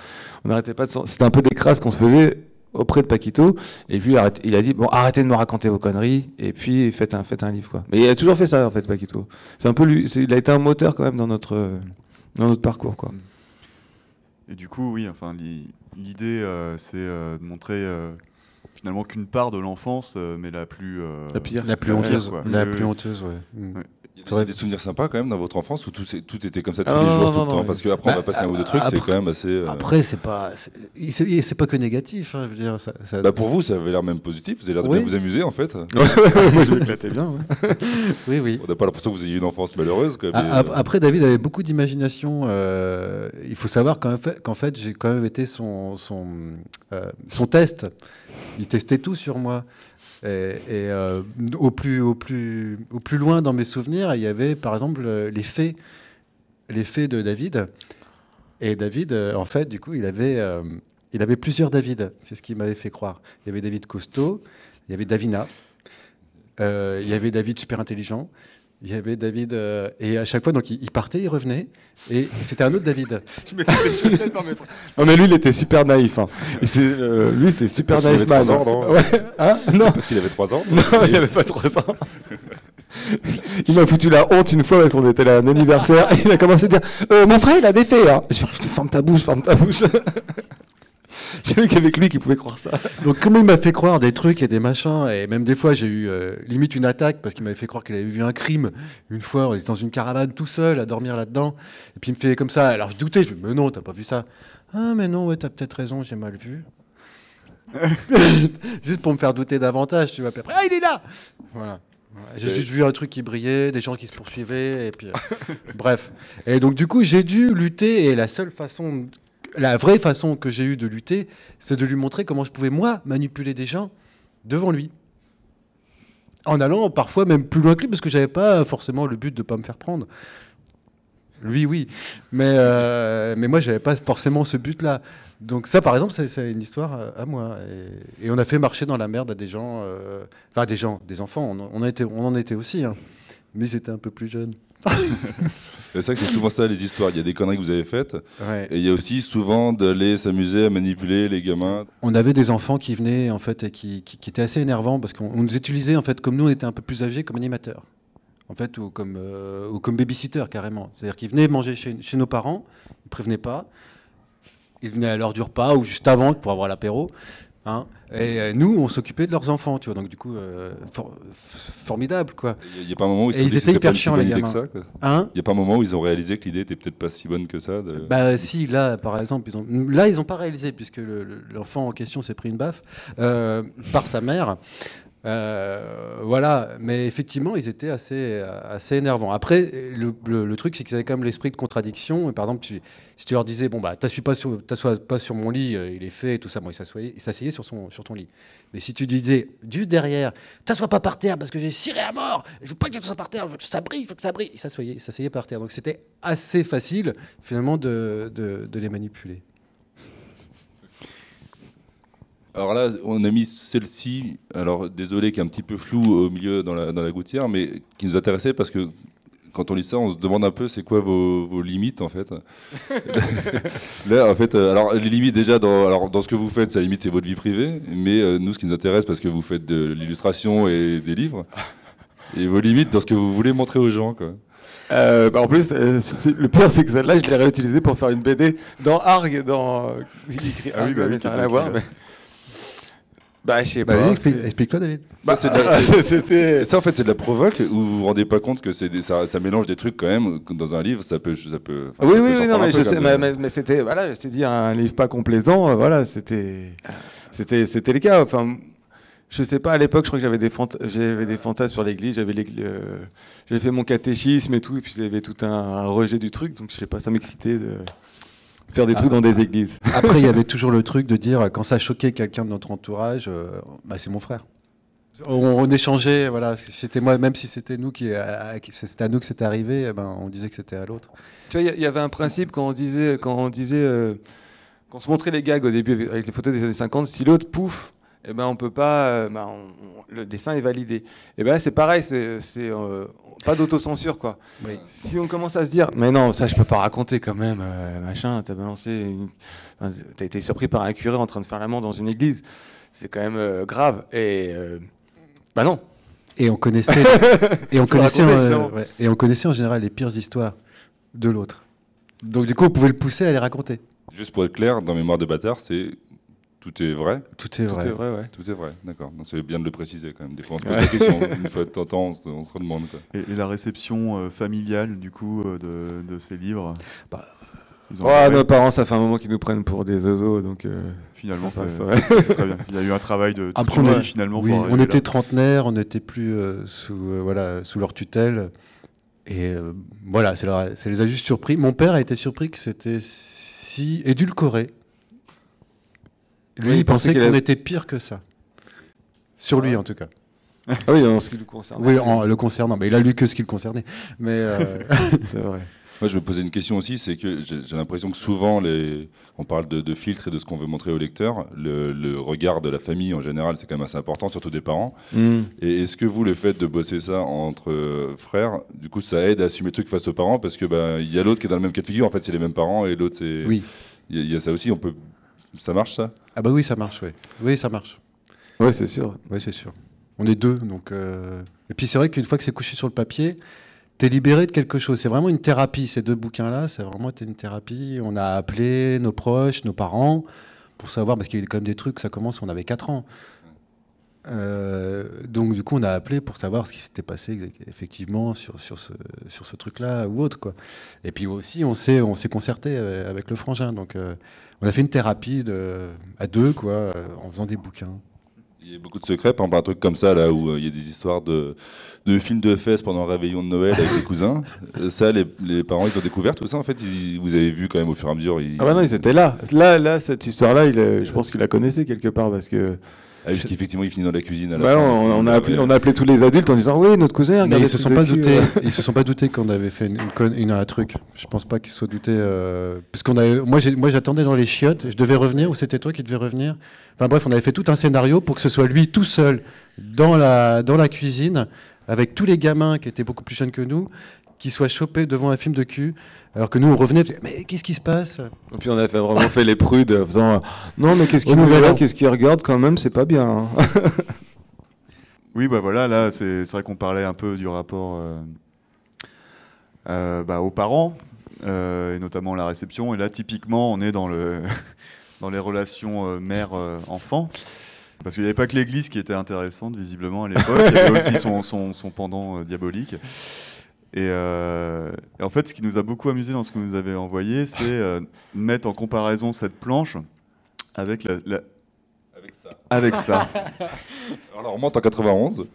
on n'arrêtait pas de. C'était un peu des crasses qu'on se faisait auprès de Paquito. Et puis, il a dit, bon, arrêtez de me raconter vos conneries. Et puis, faites un livre, quoi. Mais il a toujours fait ça, en fait, Paquito. C'est un peu lui. Il a été un moteur quand même dans notre parcours, quoi. Et du coup, oui, enfin, l'idée, c'est de montrer finalement qu'une part de l'enfance, mais la plus honteuse, quoi. La plus honteuse, ouais. Ouais. Il y a des souvenirs sympas quand même dans votre enfance où tout était comme ça tous les jours, tout le temps. Parce qu'après, on va passer un ou deux trucs, c'est quand même assez. Après, c'est pas que négatif. Hein, je veux dire, pour vous, ça avait l'air même positif. Vous avez l'air de bien vous amuser en fait. Moi, je m'éclatais bien. Ouais. Oui. On n'a pas l'impression que vous ayez une enfance malheureuse. Quoi, mais, après, David avait beaucoup d'imagination. Il faut savoir qu'en fait, j'ai quand même été son test. Il testait tout sur moi. Et au plus loin dans mes souvenirs, il y avait par exemple les fées de David. Et David, en fait, du coup, il avait plusieurs David. C'est ce qu'il m'avait fait croire. Il y avait David costaud, il y avait Davina, il y avait David super intelligent. Il y avait David, et à chaque fois, donc il partait, il revenait, et c'était un autre David. Je mettais des chaussettes dans mes bras. Non, mais lui, il était super naïf. Hein. Lui, c'est super naïf. Parce qu'il avait 3 ans, non ouais. Hein, non. Parce qu'il avait 3 ans. Non, il n'avait pas 3 ans. Il m'a foutu la honte une fois parce qu'on était là à un anniversaire, et il a commencé à dire mon frère, il a des fées. Hein. Je dis, ferme ta bouche. J'ai vu qu'avec lui qui pouvait croire ça. Donc comment il m'a fait croire des trucs et des machins, et même des fois j'ai eu limite une attaque parce qu'il m'avait fait croire qu'il avait vu un crime. Une fois on était dans une caravane tout seul à dormir là-dedans, et puis il me fait comme ça, alors je doutais, je me dis mais non t'as pas vu ça. Ah mais non, ouais t'as peut-être raison, j'ai mal vu. Juste pour me faire douter davantage, tu vois. Puis après, il est là. Voilà. J'ai juste vu un truc qui brillait, des gens qui se poursuivaient, et puis bref. Et donc du coup j'ai dû lutter, et la vraie façon que j'ai eue de lutter, c'est de lui montrer comment je pouvais, moi, manipuler des gens devant lui. En allant parfois même plus loin que lui, parce que j'avais pas forcément le but de pas me faire prendre. Lui, oui. Mais moi, j'avais pas forcément ce but-là. Donc ça, par exemple, c'est une histoire à moi. Et on a fait marcher dans la merde à des gens... des enfants. On en était aussi. Hein. Mais c'était un peu plus jeune. C'est ça que c'est souvent ça les histoires. Il y a des conneries que vous avez faites, ouais. Et il y a aussi souvent d'aller s'amuser à manipuler les gamins. On avait des enfants qui venaient en fait et qui étaient assez énervants parce qu'on nous utilisait en fait comme nous on était un peu plus âgés comme animateurs, en fait ou comme babysitter carrément. C'est-à-dire qu'ils venaient manger chez nos parents, ils prévenaient pas, ils venaient à l'heure du repas ou juste avant pour avoir l'apéro. Hein, et nous, on s'occupait de leurs enfants, tu vois. Donc du coup, formidable, quoi. Il n'y a pas un moment où ils étaient hyper chiants, les gamins. Il n'y a pas un moment où ils ont réalisé que l'idée était peut-être pas si bonne que ça. Bah si, là, par exemple, ils n'ont pas réalisé puisque l'enfant en question s'est pris une baffe par sa mère. Voilà, mais effectivement, ils étaient assez énervants. Après, le truc, c'est qu'ils avaient quand même l'esprit de contradiction. Et par exemple, si tu leur disais, bon, bah, t'assois pas sur mon lit, il est fait, et tout ça, bon, il s'asseyait sur ton lit. Mais si tu disais, juste derrière, t'assois pas par terre parce que j'ai ciré à mort, je veux pas que tu sois par terre, je veux que ça brille, il s'asseyait par terre. Donc c'était assez facile, finalement, de les manipuler. Alors là, on a mis celle-ci, alors désolé, qui est un petit peu floue au milieu dans la gouttière, mais qui nous intéressait parce que quand on lit ça, on se demande un peu c'est quoi vos limites en fait. Là, en fait, alors les limites déjà dans ce que vous faites, ça limite c'est votre vie privée, mais nous, ce qui nous intéresse parce que vous faites de l'illustration et des livres, et vos limites dans ce que vous voulez montrer aux gens, quoi. En plus, le pire, c'est que celle-là, je l'ai réutilisée pour faire une BD dans Arg, il écrit Arg, mais ça n'a rien à voir. Bah, je sais pas. Explique-toi, David. Ça, en fait, c'est de la provoque où vous vous rendez pas compte que ça mélange des trucs quand même. Dans un livre, ça peut. Oui, non, mais je sais, mais c'était, voilà, je t'ai dit un livre pas complaisant, voilà, c'était le cas. Enfin, Je sais pas, à l'époque, je crois que j'avais des fantasmes sur l'église. J'avais fait mon catéchisme et tout, et puis j'avais tout un rejet du truc. Donc je sais pas, ça m'excitait de faire des trucs dans des églises. Après, il y avait toujours le truc de dire, quand ça choquait quelqu'un de notre entourage, c'est mon frère. On échangeait, voilà, c'était moi, même si c'était nous c'était à nous que c'était arrivé, on disait que c'était à l'autre. Tu vois, il y avait un principe quand on disait, qu'on se montrait les gags au début avec les photos des années 50, si l'autre pouf, on peut pas, le dessin est validé. Et ben là, c'est pareil, c'est pas d'autocensure, quoi. Oui. Si on commence à se dire, mais non, ça je peux pas raconter quand même, machin, t'as été surpris par un curé en train de faire l'amant dans une église, c'est quand même grave. Et non. Et on connaissait, on connaissait en général les pires histoires de l'autre. Donc du coup, on pouvait le pousser à les raconter. Juste pour être clair, dans Mémoire de bâtard, c'est tout est vrai. Tout est vrai. Tout est vrai, ouais. Tout est vrai, d'accord. C'est bien de le préciser quand même. Des fois, on se pose la question. Une fois de temps en temps, on se redemande. Quoi. Et la réception familiale, du coup, de ces livres Nos parents, ça fait un moment qu'ils nous prennent pour des zozos, donc finalement, c'est très bien. Il y a eu un travail de toute une vie, finalement. Oui, on était trentenaires, on n'était plus sous leur tutelle. Et voilà, ça les a juste surpris. Mon père a été surpris que c'était si édulcoré. Lui, il pensait qu'on était pire que ça. Sur lui, en tout cas. Ah oui, en ce qui le concerne. Oui, en le concernant. Mais il a lu que ce qui le concernait. Mais c'est vrai. Moi, je me posais une question aussi, c'est que j'ai l'impression que souvent, on parle de filtres et de ce qu'on veut montrer au lecteur. Le regard de la famille, en général, c'est quand même assez important, surtout des parents. Et est-ce que vous, le fait de bosser ça entre frères, du coup, ça aide à assumer le truc face aux parents? Parce que il y a l'autre qui est dans le même cas de figure, en fait, c'est les mêmes parents, et l'autre, c'est... Oui. Il y a ça aussi, ça marche, ça? Ah bah oui, ça marche, oui. Oui, ça marche. Oui, c'est sûr. Oui, c'est sûr. On est deux, donc... Et puis c'est vrai qu'une fois que c'est couché sur le papier... T'es libéré de quelque chose. C'est vraiment une thérapie. Ces deux bouquins-là, c'est vraiment une thérapie. On a appelé nos proches, nos parents, pour savoir, parce qu'il y a quand même des trucs, ça commence, on avait 4 ans. Donc du coup, on a appelé pour savoir ce qui s'était passé effectivement sur ce truc-là ou autre, quoi. Et puis aussi, on s'est concerté avec le frangin. Donc on a fait une thérapie à deux, quoi, en faisant des bouquins. Il y a beaucoup de secrets, par exemple un truc comme ça, là où il y a des histoires de films de fesses pendant un réveillon de Noël avec les cousins. Ça, les parents, ils ont découvert tout ça, en fait. Vous avez vu quand même au fur et à mesure. Ah bah non, ils étaient là. Là, cette histoire-là, je pense qu'il la connaissait quelque part, parce que... Parce qu'effectivement, il finit dans la cuisine à la fin. On a appelé tous les adultes en disant oui, notre cousin, regardez. Mais ils se sont pas doutés qu'on avait fait un truc. Je pense pas qu'ils se soient doutés. Parce moi, j'attendais dans les chiottes. Je devais revenir, ou c'était toi qui devais revenir. Enfin bref, on avait fait tout un scénario pour que ce soit lui tout seul dans la cuisine, avec tous les gamins qui étaient beaucoup plus jeunes que nous, qui soient chopés devant un film de cul. Alors que nous, on revenait, mais qu'est-ce qui se passe? Et puis on a vraiment fait les prudes, en faisant non, mais qu'est-ce qu'il nous là, qu'est-ce qu'il regarde quand même, c'est pas bien. Hein. Oui, bah voilà, là, c'est vrai qu'on parlait un peu du rapport aux parents, et notamment la réception. Et là, typiquement, on est dans les relations mère-enfant. Parce qu'il n'y avait pas que l'église qui était intéressante, visiblement, à l'époque. Il y avait aussi son pendant diabolique. Et en fait, ce qui nous a beaucoup amusé dans ce que vous nous avez envoyé, c'est mettre en comparaison cette planche avec avec ça. Alors, on remonte en 91.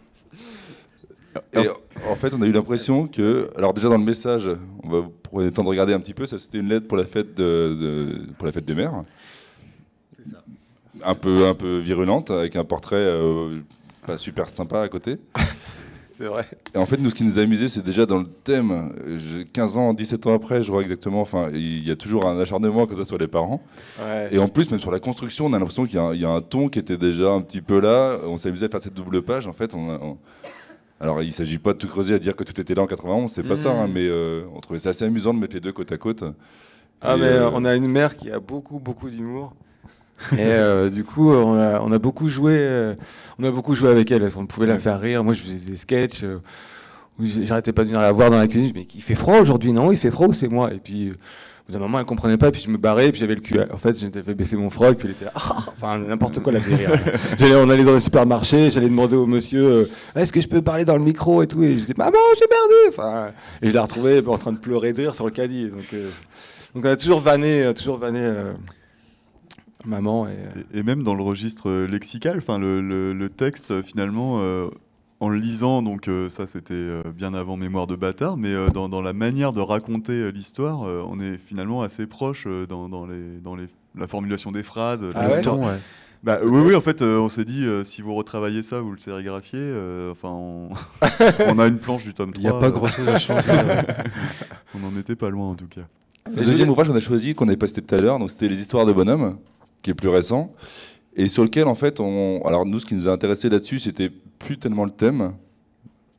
Et en fait, on a eu l'impression que... Alors déjà, dans le message, on va prendre le temps de regarder un petit peu. Ça, c'était une lettre pour la fête pour la fête des mères. C'est ça. Un peu virulente, avec un portrait pas super sympa à côté. C'est vrai. Et en fait, nous, ce qui nous a amusé, c'est déjà dans le thème. 15 ans, 17 ans après, je vois exactement. Enfin, il y a toujours un acharnement que ce soit les parents. Ouais. Et en plus, même sur la construction, on a l'impression qu'il y a un ton qui était déjà un petit peu là. On s'est amusé à faire cette double page. En fait, alors, il ne s'agit pas de tout creuser à dire que tout était là en 91, c'est pas ça. Hein, mais on trouvait ça assez amusant de mettre les deux côte à côte. Mais on a une mère qui a beaucoup, beaucoup d'humour. Et du coup, on a beaucoup joué. On a beaucoup joué avec elle. On pouvait la faire rire. Moi, je faisais des sketchs où j'arrêtais pas de venir la voir dans la cuisine. Je me disais, il fait froid aujourd'hui, non? Il fait froid ou c'est moi? Et puis, au bout d'un moment, elle comprenait pas. Puis je me barrais. Puis j'avais le cul. En fait, j'étais fait baisser mon froc. Puis elle était là. Enfin, n'importe quoi, la faisait rire. On allait dans le supermarché. J'allais demander au monsieur, est-ce que je peux parler dans le micro et tout. Et je disais, maman, j'ai perdu. Enfin, et je la retrouvais en train de pleurer de rire sur le caddie. Donc on a toujours vanné. maman. Et même dans le registre lexical, enfin le texte finalement, en le lisant, donc ça c'était bien avant Mémoire de bâtard, mais dans la manière de raconter l'histoire, on est finalement assez proche dans la formulation des phrases. ouais ton, ouais. Bah, oui, en fait, on s'est dit, si vous retravaillez ça, vous le sérigraphiez, enfin, on a une planche du tome 3. Il n'y a pas grand-chose à changer. On n'en était pas loin, en tout cas. Le deuxième ouvrage qu'on a choisi, qu'on avait pas cité tout à l'heure, donc c'était Les Histoires de bonhomme, qui est plus récent, et sur lequel, en fait, alors nous, ce qui nous a intéressé là-dessus, c'était plus tellement le thème,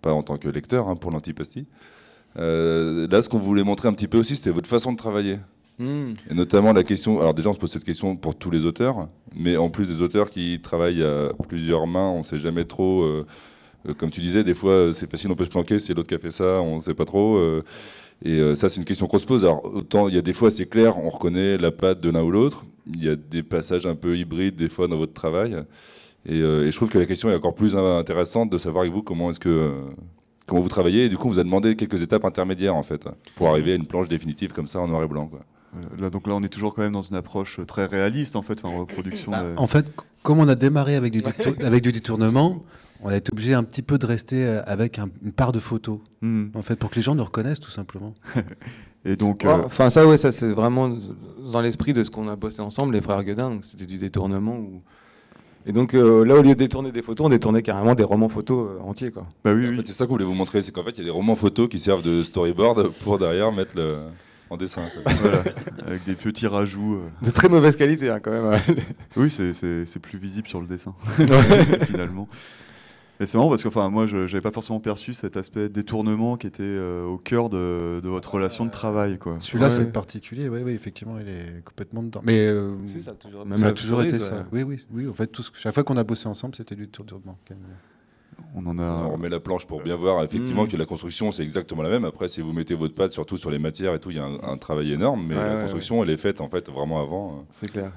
pas en tant que lecteur, hein, pour l'antipastie. Là, ce qu'on voulait montrer un petit peu aussi, c'était votre façon de travailler. Et notamment la question, alors déjà on se pose cette question pour tous les auteurs, mais en plus des auteurs qui travaillent à plusieurs mains, on ne sait jamais trop, comme tu disais, des fois c'est facile, on peut se planquer, c'est l'autre qui a fait ça, on ne sait pas trop, et ça c'est une question qu'on se pose. Alors autant il y a des fois c'est clair, on reconnaît la patte de l'un ou l'autre, il y a des passages un peu hybrides des fois dans votre travail, et je trouve que la question est encore plus intéressante de savoir avec vous comment vous travaillez, et du coup on vous a demandé quelques étapes intermédiaires en fait, pour arriver à une planche définitive comme ça en noir et blanc, quoi. Donc là, on est toujours quand même dans une approche très réaliste, en fait, en reproduction. En fait, comme on a démarré avec du détournement, on a été obligé un petit peu de rester avec une part de photo, en fait, pour que les gens nous reconnaissent, tout simplement. Et donc, enfin ça, ça c'est vraiment dans l'esprit de ce qu'on a bossé ensemble, les frères Guedin. Donc c'était du détournement. Et donc là, au lieu de détourner des photos, on détournait carrément des romans photos entiers, quoi. Bah oui, En fait, c'est ça qu'on voulait vous montrer, c'est qu'en fait il y a des romans photos qui servent de storyboard pour derrière mettre en dessin, quoi. Voilà, avec des petits rajouts. De très mauvaise qualité, hein, quand même. Oui, c'est plus visible sur le dessin, finalement. Mais c'est marrant parce que moi, je n'avais pas forcément perçu cet aspect détournement qui était au cœur de votre relation de travail, quoi. Celui-là, c'est particulier, oui, effectivement, il est complètement dedans. Mais Si, ça a toujours, ça a toujours été ça. Oui, en fait, chaque fois qu'on a bossé ensemble, c'était du détournement. On remet la planche pour bien voir effectivement que la construction c'est exactement la même. Après, si vous mettez votre patte surtout sur les matières et tout, il y a un travail énorme, mais la construction elle est faite en fait vraiment avant. C'est clair.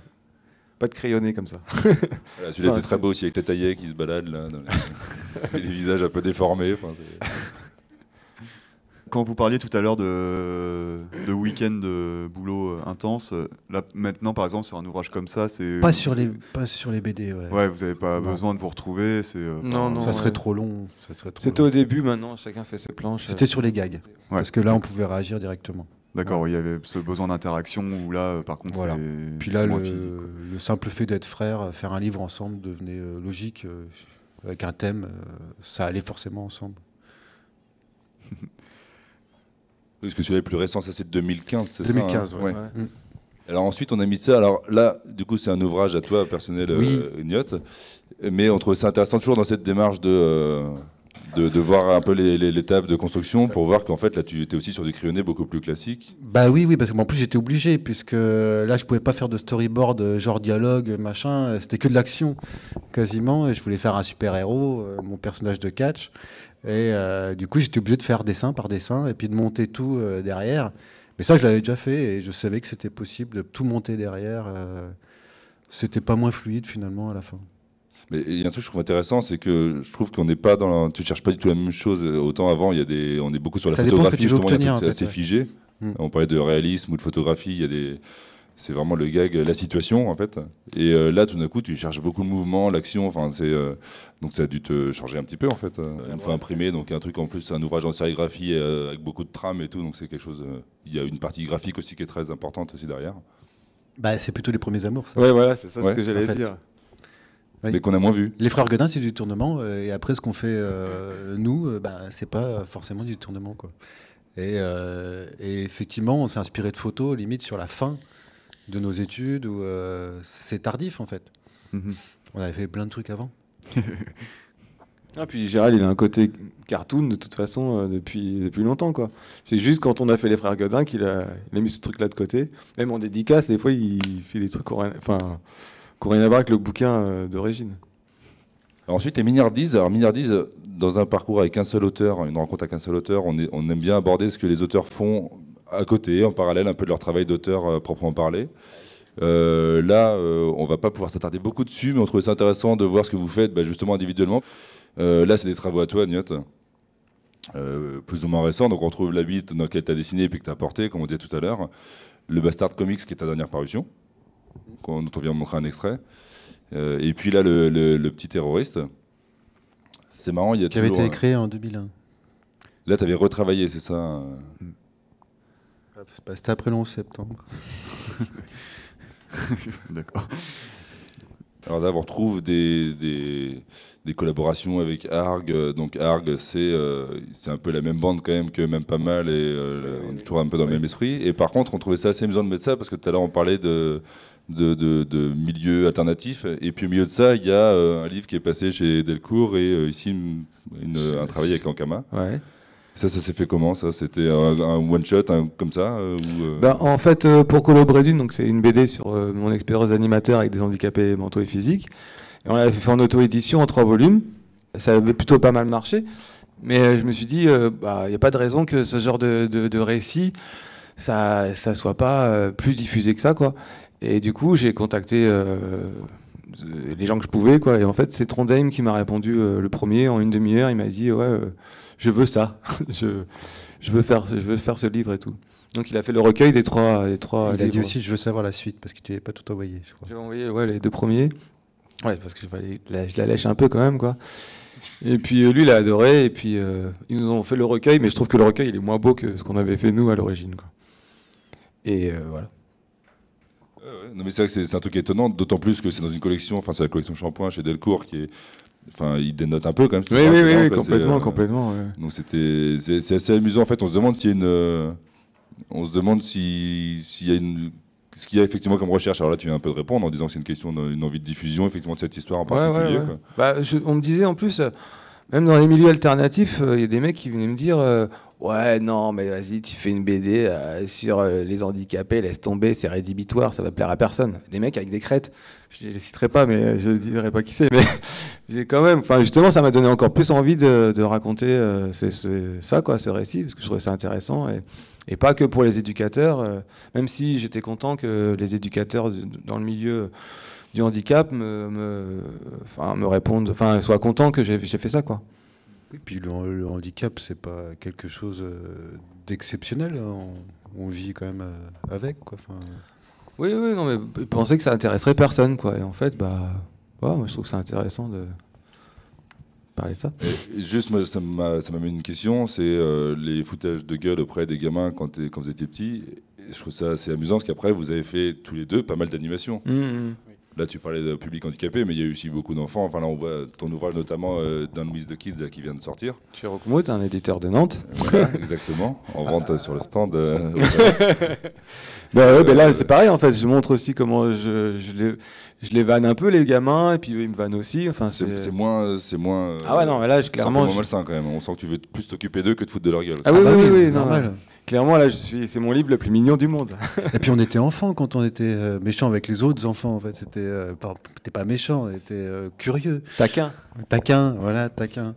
Pas de crayonné comme ça. Voilà, celui-là était très beau aussi avec Tataillé qui se balade là, dans les visages un peu déformés. Quand vous parliez tout à l'heure de week-end de boulot intense, là maintenant par exemple sur un ouvrage comme ça, c'est pas sur les BD. Ouais, vous n'avez pas besoin de vous retrouver. Non, ça serait trop long. C'était au début, maintenant chacun fait ses planches. C'était sur les gags, parce que là on pouvait réagir directement. D'accord, il y avait ce besoin d'interaction où là, par contre, voilà. c'est. Puis là, moins physique, le simple fait d'être frères, faire un livre ensemble devenait logique, avec un thème, ça allait forcément ensemble. Parce que celui-là est plus récent, ça c'est de 2015, c'est 2015, ça, hein, ouais. Alors ensuite, on a mis ça. Alors là, du coup, c'est un ouvrage à toi personnel, Gnot, mais on trouve ça intéressant toujours dans cette démarche de voir un peu l'étape de construction pour voir qu'en fait là tu étais aussi sur des crayonnés beaucoup plus classiques. Bah oui, parce que en plus j'étais obligé puisque là je pouvais pas faire de storyboard genre dialogue machin, c'était que de l'action quasiment et je voulais faire un super héros, mon personnage de catch et du coup j'étais obligé de faire dessin par dessin et puis de monter tout derrière. Mais ça je l'avais déjà fait et je savais que c'était possible de tout monter derrière. C'était pas moins fluide finalement à la fin. Mais il y a un truc que je trouve intéressant, c'est que je trouve qu'on n'est pas dans tu cherches pas du tout la même chose. Autant avant, on est beaucoup sur la photographie, justement, il y a un truc assez figé. On parlait de réalisme ou de photographie, c'est vraiment le gag, la situation en fait. Et là, tout d'un coup, tu cherches beaucoup le mouvement, l'action. Enfin, donc ça a dû te changer un petit peu en fait. Une fois imprimé, donc un truc en plus, un ouvrage en sérigraphie avec beaucoup de trames et tout. Donc c'est quelque chose. Il y a une partie graphique aussi qui est très importante aussi derrière. Bah, c'est plutôt les premiers amours. Ça. Ouais, voilà, c'est ça ce que j'allais dire. Oui. Mais qu'on a moins vu. Les frères Guedin, c'est du tournement, et après ce qu'on fait nous, c'est pas forcément du tournement, quoi. Et effectivement, on s'est inspiré de photos, limite sur la fin de nos études, où c'est tardif en fait. On avait fait plein de trucs avant. Puis Gérald, il a un côté cartoon de toute façon depuis longtemps, quoi. C'est juste quand on a fait les frères Guedin qu'il a mis ce truc-là de côté. Même en dédicace, des fois, il fait des trucs qui n'ont rien à voir avec le bouquin d'origine. Alors ensuite, les Mignardises. Alors Mignardises, dans un parcours avec un seul auteur, une rencontre avec un seul auteur, on aime bien aborder ce que les auteurs font à côté, en parallèle, un peu de leur travail d'auteur proprement parlé. Là, on va pas pouvoir s'attarder beaucoup dessus, mais on trouvait ça intéressant de voir ce que vous faites justement individuellement. Là, c'est des travaux à toi, Gnot, plus ou moins récents. Donc on retrouve la bite dans laquelle tu as dessiné et puis que tu as porté, comme on disait tout à l'heure. Le Bastard Comics, qui est ta dernière parution. dont on vient de montrer un extrait. Et puis là, le petit terroriste. C'est marrant, il y a qui avait été créé en 2001. Là, tu avais retravaillé, c'est ça? C'était après le 11 septembre. D'accord. Alors là, on retrouve des collaborations avec Arg. Donc Arg, c'est un peu la même bande quand même que Même Pas Mal, et on est toujours un peu dans le même esprit. Et par contre, on trouvait ça assez amusant de mettre ça, parce que tout à l'heure, on parlait de milieux alternatifs. Et puis au milieu de ça, il y a un livre qui est passé chez Delcourt, et ici, un travail avec Ankama. Ouais. Ça s'est fait comment, ça? C'était un one-shot comme ça En fait, pour Colo Bredune, donc c'est une BD sur mon expérience d'animateur avec des handicapés mentaux et physiques. Et on l'avait fait en auto-édition en 3 volumes. Ça avait plutôt pas mal marché. Mais je me suis dit, il n'y a pas de raison que ce genre de récit, ça soit pas plus diffusé que ça, quoi. Et du coup, j'ai contacté les gens que je pouvais, quoi. Et en fait, c'est Trondheim qui m'a répondu le premier en une demi-heure. Il m'a dit, je veux ça, je veux faire ce livre et tout. Donc il a fait le recueil des trois livres. Il a dit aussi, je veux savoir la suite, parce que tu n'avais pas tout envoyé, je crois. J'ai envoyé les 2 premiers. Ouais, parce que je la lèche un peu quand même, quoi. Et puis lui, il a adoré. Et puis ils nous ont fait le recueil, mais je trouve que le recueil, il est moins beau que ce qu'on avait fait nous à l'origine, quoi. Et voilà. Non, mais c'est vrai que c'est un truc étonnant, d'autant plus que c'est dans une collection, enfin c'est la collection Shampoing chez Delcourt qui est... Enfin, il dénote un peu quand même. Oui, complètement. Ouais. Donc c'est assez amusant. En fait, on se demande s'il y a ce qu'il y a effectivement comme recherche. Alors là, tu viens un peu de répondre en disant que c'est une question d'une envie de diffusion, effectivement, de cette histoire en particulier. Ouais. Quoi. On me disait en plus, même dans les milieux alternatifs, il y a des mecs qui venaient me dire ouais, non, mais vas-y, tu fais une BD sur les handicapés, laisse tomber, c'est rédhibitoire, ça va plaire à personne. Des mecs avec des crêtes, je les citerai pas, mais je ne dirai pas qui c'est, mais j'ai quand même, justement, ça m'a donné encore plus envie de raconter ça, quoi, ce récit, parce que je trouvais ça intéressant, et pas que pour les éducateurs, même si j'étais content que les éducateurs dans le milieu du handicap me répondent, soient contents que j'ai fait ça, quoi. Oui, puis le handicap, c'est pas quelque chose d'exceptionnel. On vit quand même avec, quoi. Oui, non, mais ils pensaient que ça intéresserait personne, quoi. Et en fait, moi, je trouve que c'est intéressant de parler de ça. Et juste, moi, ça m'amène une question, c'est les foutages de gueule auprès des gamins quand vous étiez petits. Et je trouve ça assez amusant, parce qu'après, vous avez fait tous les deux pas mal d'animations. Là, tu parlais de public handicapé, mais il y a eu aussi beaucoup d'enfants. Enfin, là, on voit ton ouvrage notamment Don't Miss the Kids là, qui vient de sortir. Tu es Rockmout, un éditeur de Nantes. Voilà, exactement. En vente sur le stand. Là, c'est pareil, en fait. Je montre aussi comment je les vanne un peu, les gamins, et puis eux, ils me vannent aussi. Enfin, c'est moins. Ah ouais, non, mais là, clairement. C'est un peu malsain quand même. On sent que tu veux plus t'occuper d'eux que de foutre de leur gueule. Ah oui, normal. Clairement, là, c'est mon livre le plus mignon du monde. Et puis on était enfants quand on était méchants avec les autres enfants. En fait, t'es pas méchant, t'étais curieux. Taquin, voilà, taquin.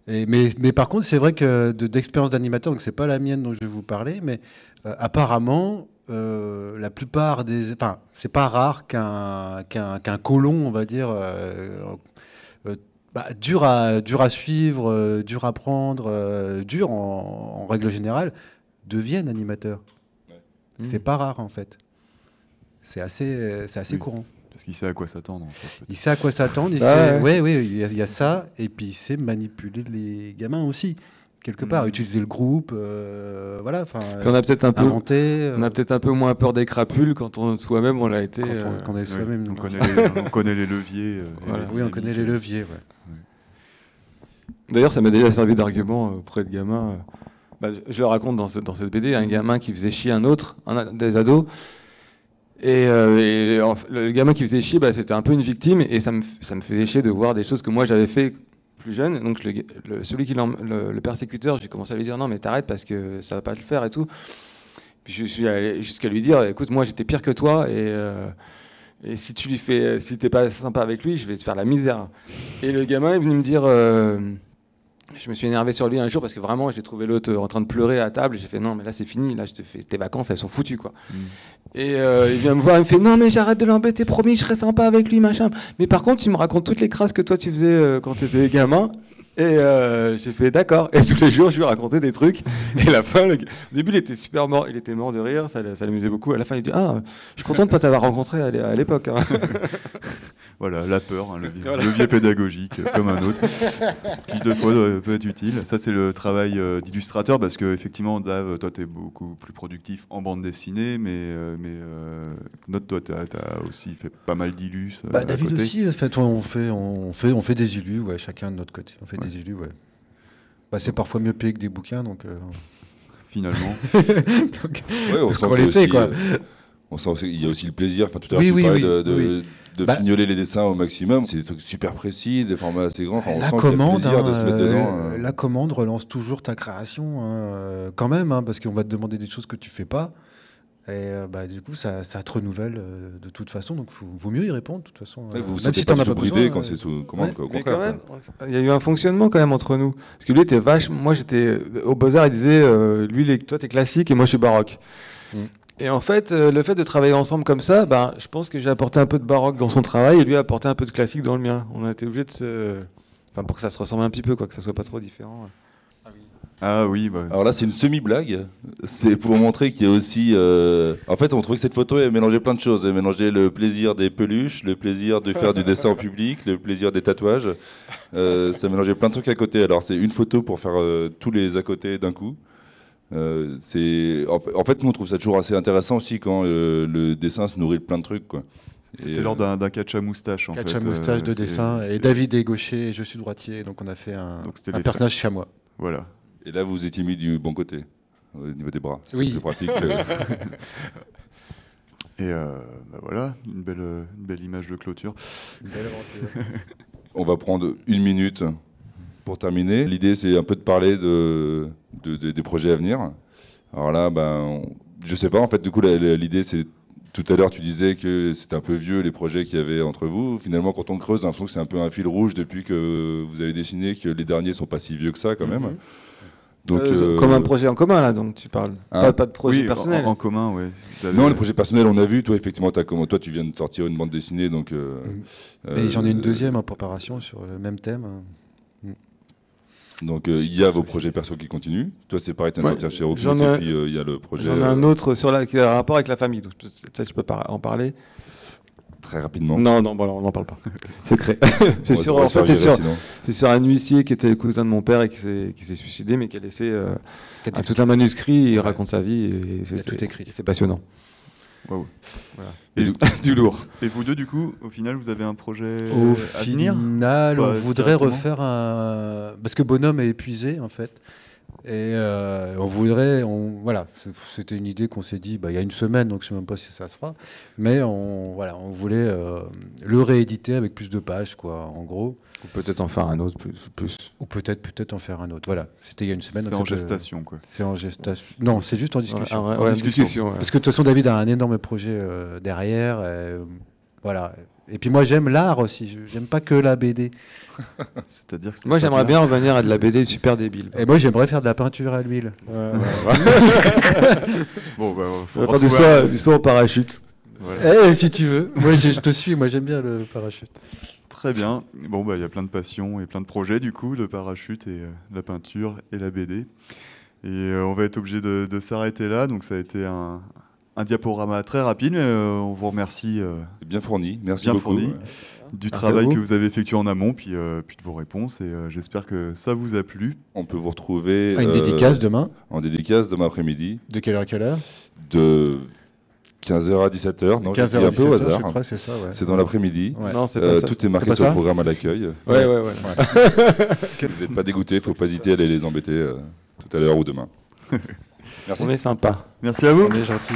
Mais par contre, c'est vrai que d'expérience d'animateur, donc c'est pas la mienne dont je vais vous parler, mais apparemment, la plupart c'est pas rare qu'un colon, on va dire, dur à suivre, dur à prendre, dur en règle générale, deviennent animateurs. Ouais. C'est pas rare en fait. C'est assez courant. Parce qu'il sait à quoi s'attendre. En fait. Il sait à quoi s'attendre. Il y a ça. Et puis il sait manipuler les gamins aussi. Quelque part, utiliser le groupe, voilà. On a peut-être inventer. On a peut-être un peu moins peur des crapules quand soi-même on l'a été. Quand on est soi-même. On connaît les leviers. Oui, on connaît les leviers. Ouais. D'ailleurs, ça m'a déjà servi d'argument auprès de gamins. Je le raconte dans cette BD, un gamin qui faisait chier un autre, des ados, et le gamin qui faisait chier, c'était un peu une victime, et ça me faisait chier de voir des choses que moi j'avais fait plus jeune. Donc le persécuteur, j'ai commencé à lui dire non mais t'arrêtes parce que ça va pas le faire et tout. Puis je suis allé jusqu'à lui dire écoute, moi j'étais pire que toi, et si t'es pas sympa avec lui, je vais te faire la misère. Et le gamin est venu me dire je me suis énervé sur lui un jour parce que vraiment j'ai trouvé l'autre en train de pleurer à table, et j'ai fait non mais là c'est fini, là je te fais tes vacances, elles sont foutues, quoi. Et il vient me voir, il me fait non mais j'arrête de l'embêter, promis je serai sympa avec lui, machin, mais par contre tu me racontes toutes les crasses que toi tu faisais quand t'étais gamin. Et j'ai fait d'accord. Et tous les jours, je lui racontais des trucs. Et à la fin, au début, il était super mort. Il était mort de rire. Ça l'amusait beaucoup. À la fin, il dit je suis content de ne pas t'avoir rencontré à l'époque. Hein. Voilà, la peur, hein, le levier pédagogique, comme un autre, qui deux fois peut être utile. Ça, c'est le travail d'illustrateur, parce qu'effectivement, Dave, toi, tu es beaucoup plus productif en bande dessinée, mais Note, toi, tu as aussi fait pas mal d'illus. David aussi, en fait, on fait des illus, ouais, chacun de notre côté. On fait des illus, ouais. C'est parfois mieux payé que des bouquins, donc... Finalement. Donc, ouais, on les fait, quoi. On sent il y a aussi le plaisir. Enfin, tout à l'heure, tu parlais de fignoler les dessins au maximum. C'est des trucs super précis, des formats assez grands. Enfin, on sent qu'il y a le plaisir de se mettre dedans. La commande relance toujours ta création, quand même, parce qu'on va te demander des choses que tu fais pas. Et du coup, ça te renouvelle de toute façon. Donc, vaut mieux y répondre, de toute façon. Ouais, vous même si tu n'en as pas besoin. Quand c'est sous commande, au contraire. Quand même, il y a eu un fonctionnement quand même entre nous. Parce que lui était moi, j'étais au Beaux-Arts, il disait, toi, t'es classique et moi, je suis baroque. Et en fait, le fait de travailler ensemble comme ça, je pense que j'ai apporté un peu de baroque dans son travail et lui a apporté un peu de classique dans le mien. On a été obligé de pour que ça se ressemble un petit peu, quoi, que ça soit pas trop différent. Ah oui. Alors là, c'est une semi-blague. C'est pour montrer qu'il y a aussi... En fait, on trouvait que cette photo, elle mélangeait plein de choses. Elle mélangeait le plaisir des peluches, le plaisir de faire du dessin en public, le plaisir des tatouages. Ça mélangeait plein de trucs à côté. Alors, c'est une photo pour faire tous les à côté d'un coup. En fait, nous on trouve ça toujours assez intéressant aussi quand le dessin se nourrit de plein de trucs, quoi. C'était lors d'un catch à moustache, catch à moustache de dessin. Et David est gaucher et je suis droitier, donc on a fait un personnage chamois. Voilà. Et là, vous vous étiez mis du bon côté au niveau des bras. Oui. Plus pratique. Et voilà, une belle image de clôture. Une belle aventure. On va prendre 1 minute pour terminer. L'idée, c'est un peu de parler des projets à venir. Alors là, je sais pas, en fait, du coup, l'idée, c'est... Tout à l'heure, tu disais que c'était un peu vieux, les projets qu'il y avait entre vous. Finalement, quand on creuse, on a l'impression que c'est un peu un fil rouge depuis que vous avez dessiné, que les derniers sont pas si vieux que ça, quand même. Donc, comme un projet en commun, là, donc tu parles. Pas de projet personnel. En commun, oui. Non, les projets personnels, on a vu. Toi, effectivement, toi, tu viens de sortir une bande dessinée. Donc, et j'en ai une deuxième en préparation sur le même thème. Donc, il y a vos projets perso qui continuent. Toi, c'est pareil, tu viens de sortir chez Rockwood, et puis il y a le projet... J'en ai un autre qui a un rapport avec la famille, donc peut-être je peux en parler. Très rapidement. Non, on n'en parle pas. Secret. C'est sur un huissier qui était le cousin de mon père et qui s'est suicidé, mais qui a laissé tout un manuscrit. Il raconte sa vie et c'est tout écrit. C'est passionnant. Wow. Voilà. Et du lourd. Et vous deux, du coup, au final, vous avez un projet à venir ? Au final, on voudrait refaire un... Parce que Bonhomme est épuisé, en fait. Et on voudrait... Voilà, c'était une idée qu'on s'est dit il y a une semaine, donc je ne sais même pas si ça se fera. Mais on voulait le rééditer avec plus de pages, quoi, en gros. Ou peut-être en faire un autre plus. Ou peut-être en faire un autre. Voilà, c'était il y a une semaine. C'est en gestation, quoi. C'est en gestation. Non, c'est juste en discussion. En discussion. Parce que de toute façon, David a un énorme projet derrière. Voilà. Et puis moi, j'aime l'art aussi. J'aime pas que la BD. C'est-à-dire que moi, j'aimerais bien revenir à de la BD super débile. Et moi, j'aimerais faire de la peinture à l'huile. Bon, faut faire du saut en parachute. Voilà. Si tu veux. Moi, je te suis. Moi, j'aime bien le parachute. Très bien. Bon, il y a plein de passions et plein de projets, du coup, le parachute et la peinture et la BD. Et on va être obligé de s'arrêter là. Donc, ça a été un diaporama très rapide, mais on vous remercie. Bien fourni. Merci beaucoup. Du travail que vous avez effectué en amont, puis de vos réponses. Et j'espère que ça vous a plu. On peut vous retrouver... une dédicace demain. En dédicace demain après-midi. De quelle heure à quelle heure ? De 15h à 17h. Non, 15h à 17h, un peu au hasard. Je crois, c'est ça, ouais. C'est dans l'après-midi. Ouais. Non, c'est pas ça. Tout est marqué sur le programme à l'accueil. Ouais. Vous n'êtes pas dégoûtés, il ne faut pas hésiter à aller les embêter tout à l'heure ou demain. Merci. On est sympa. Merci à vous. On est gentils.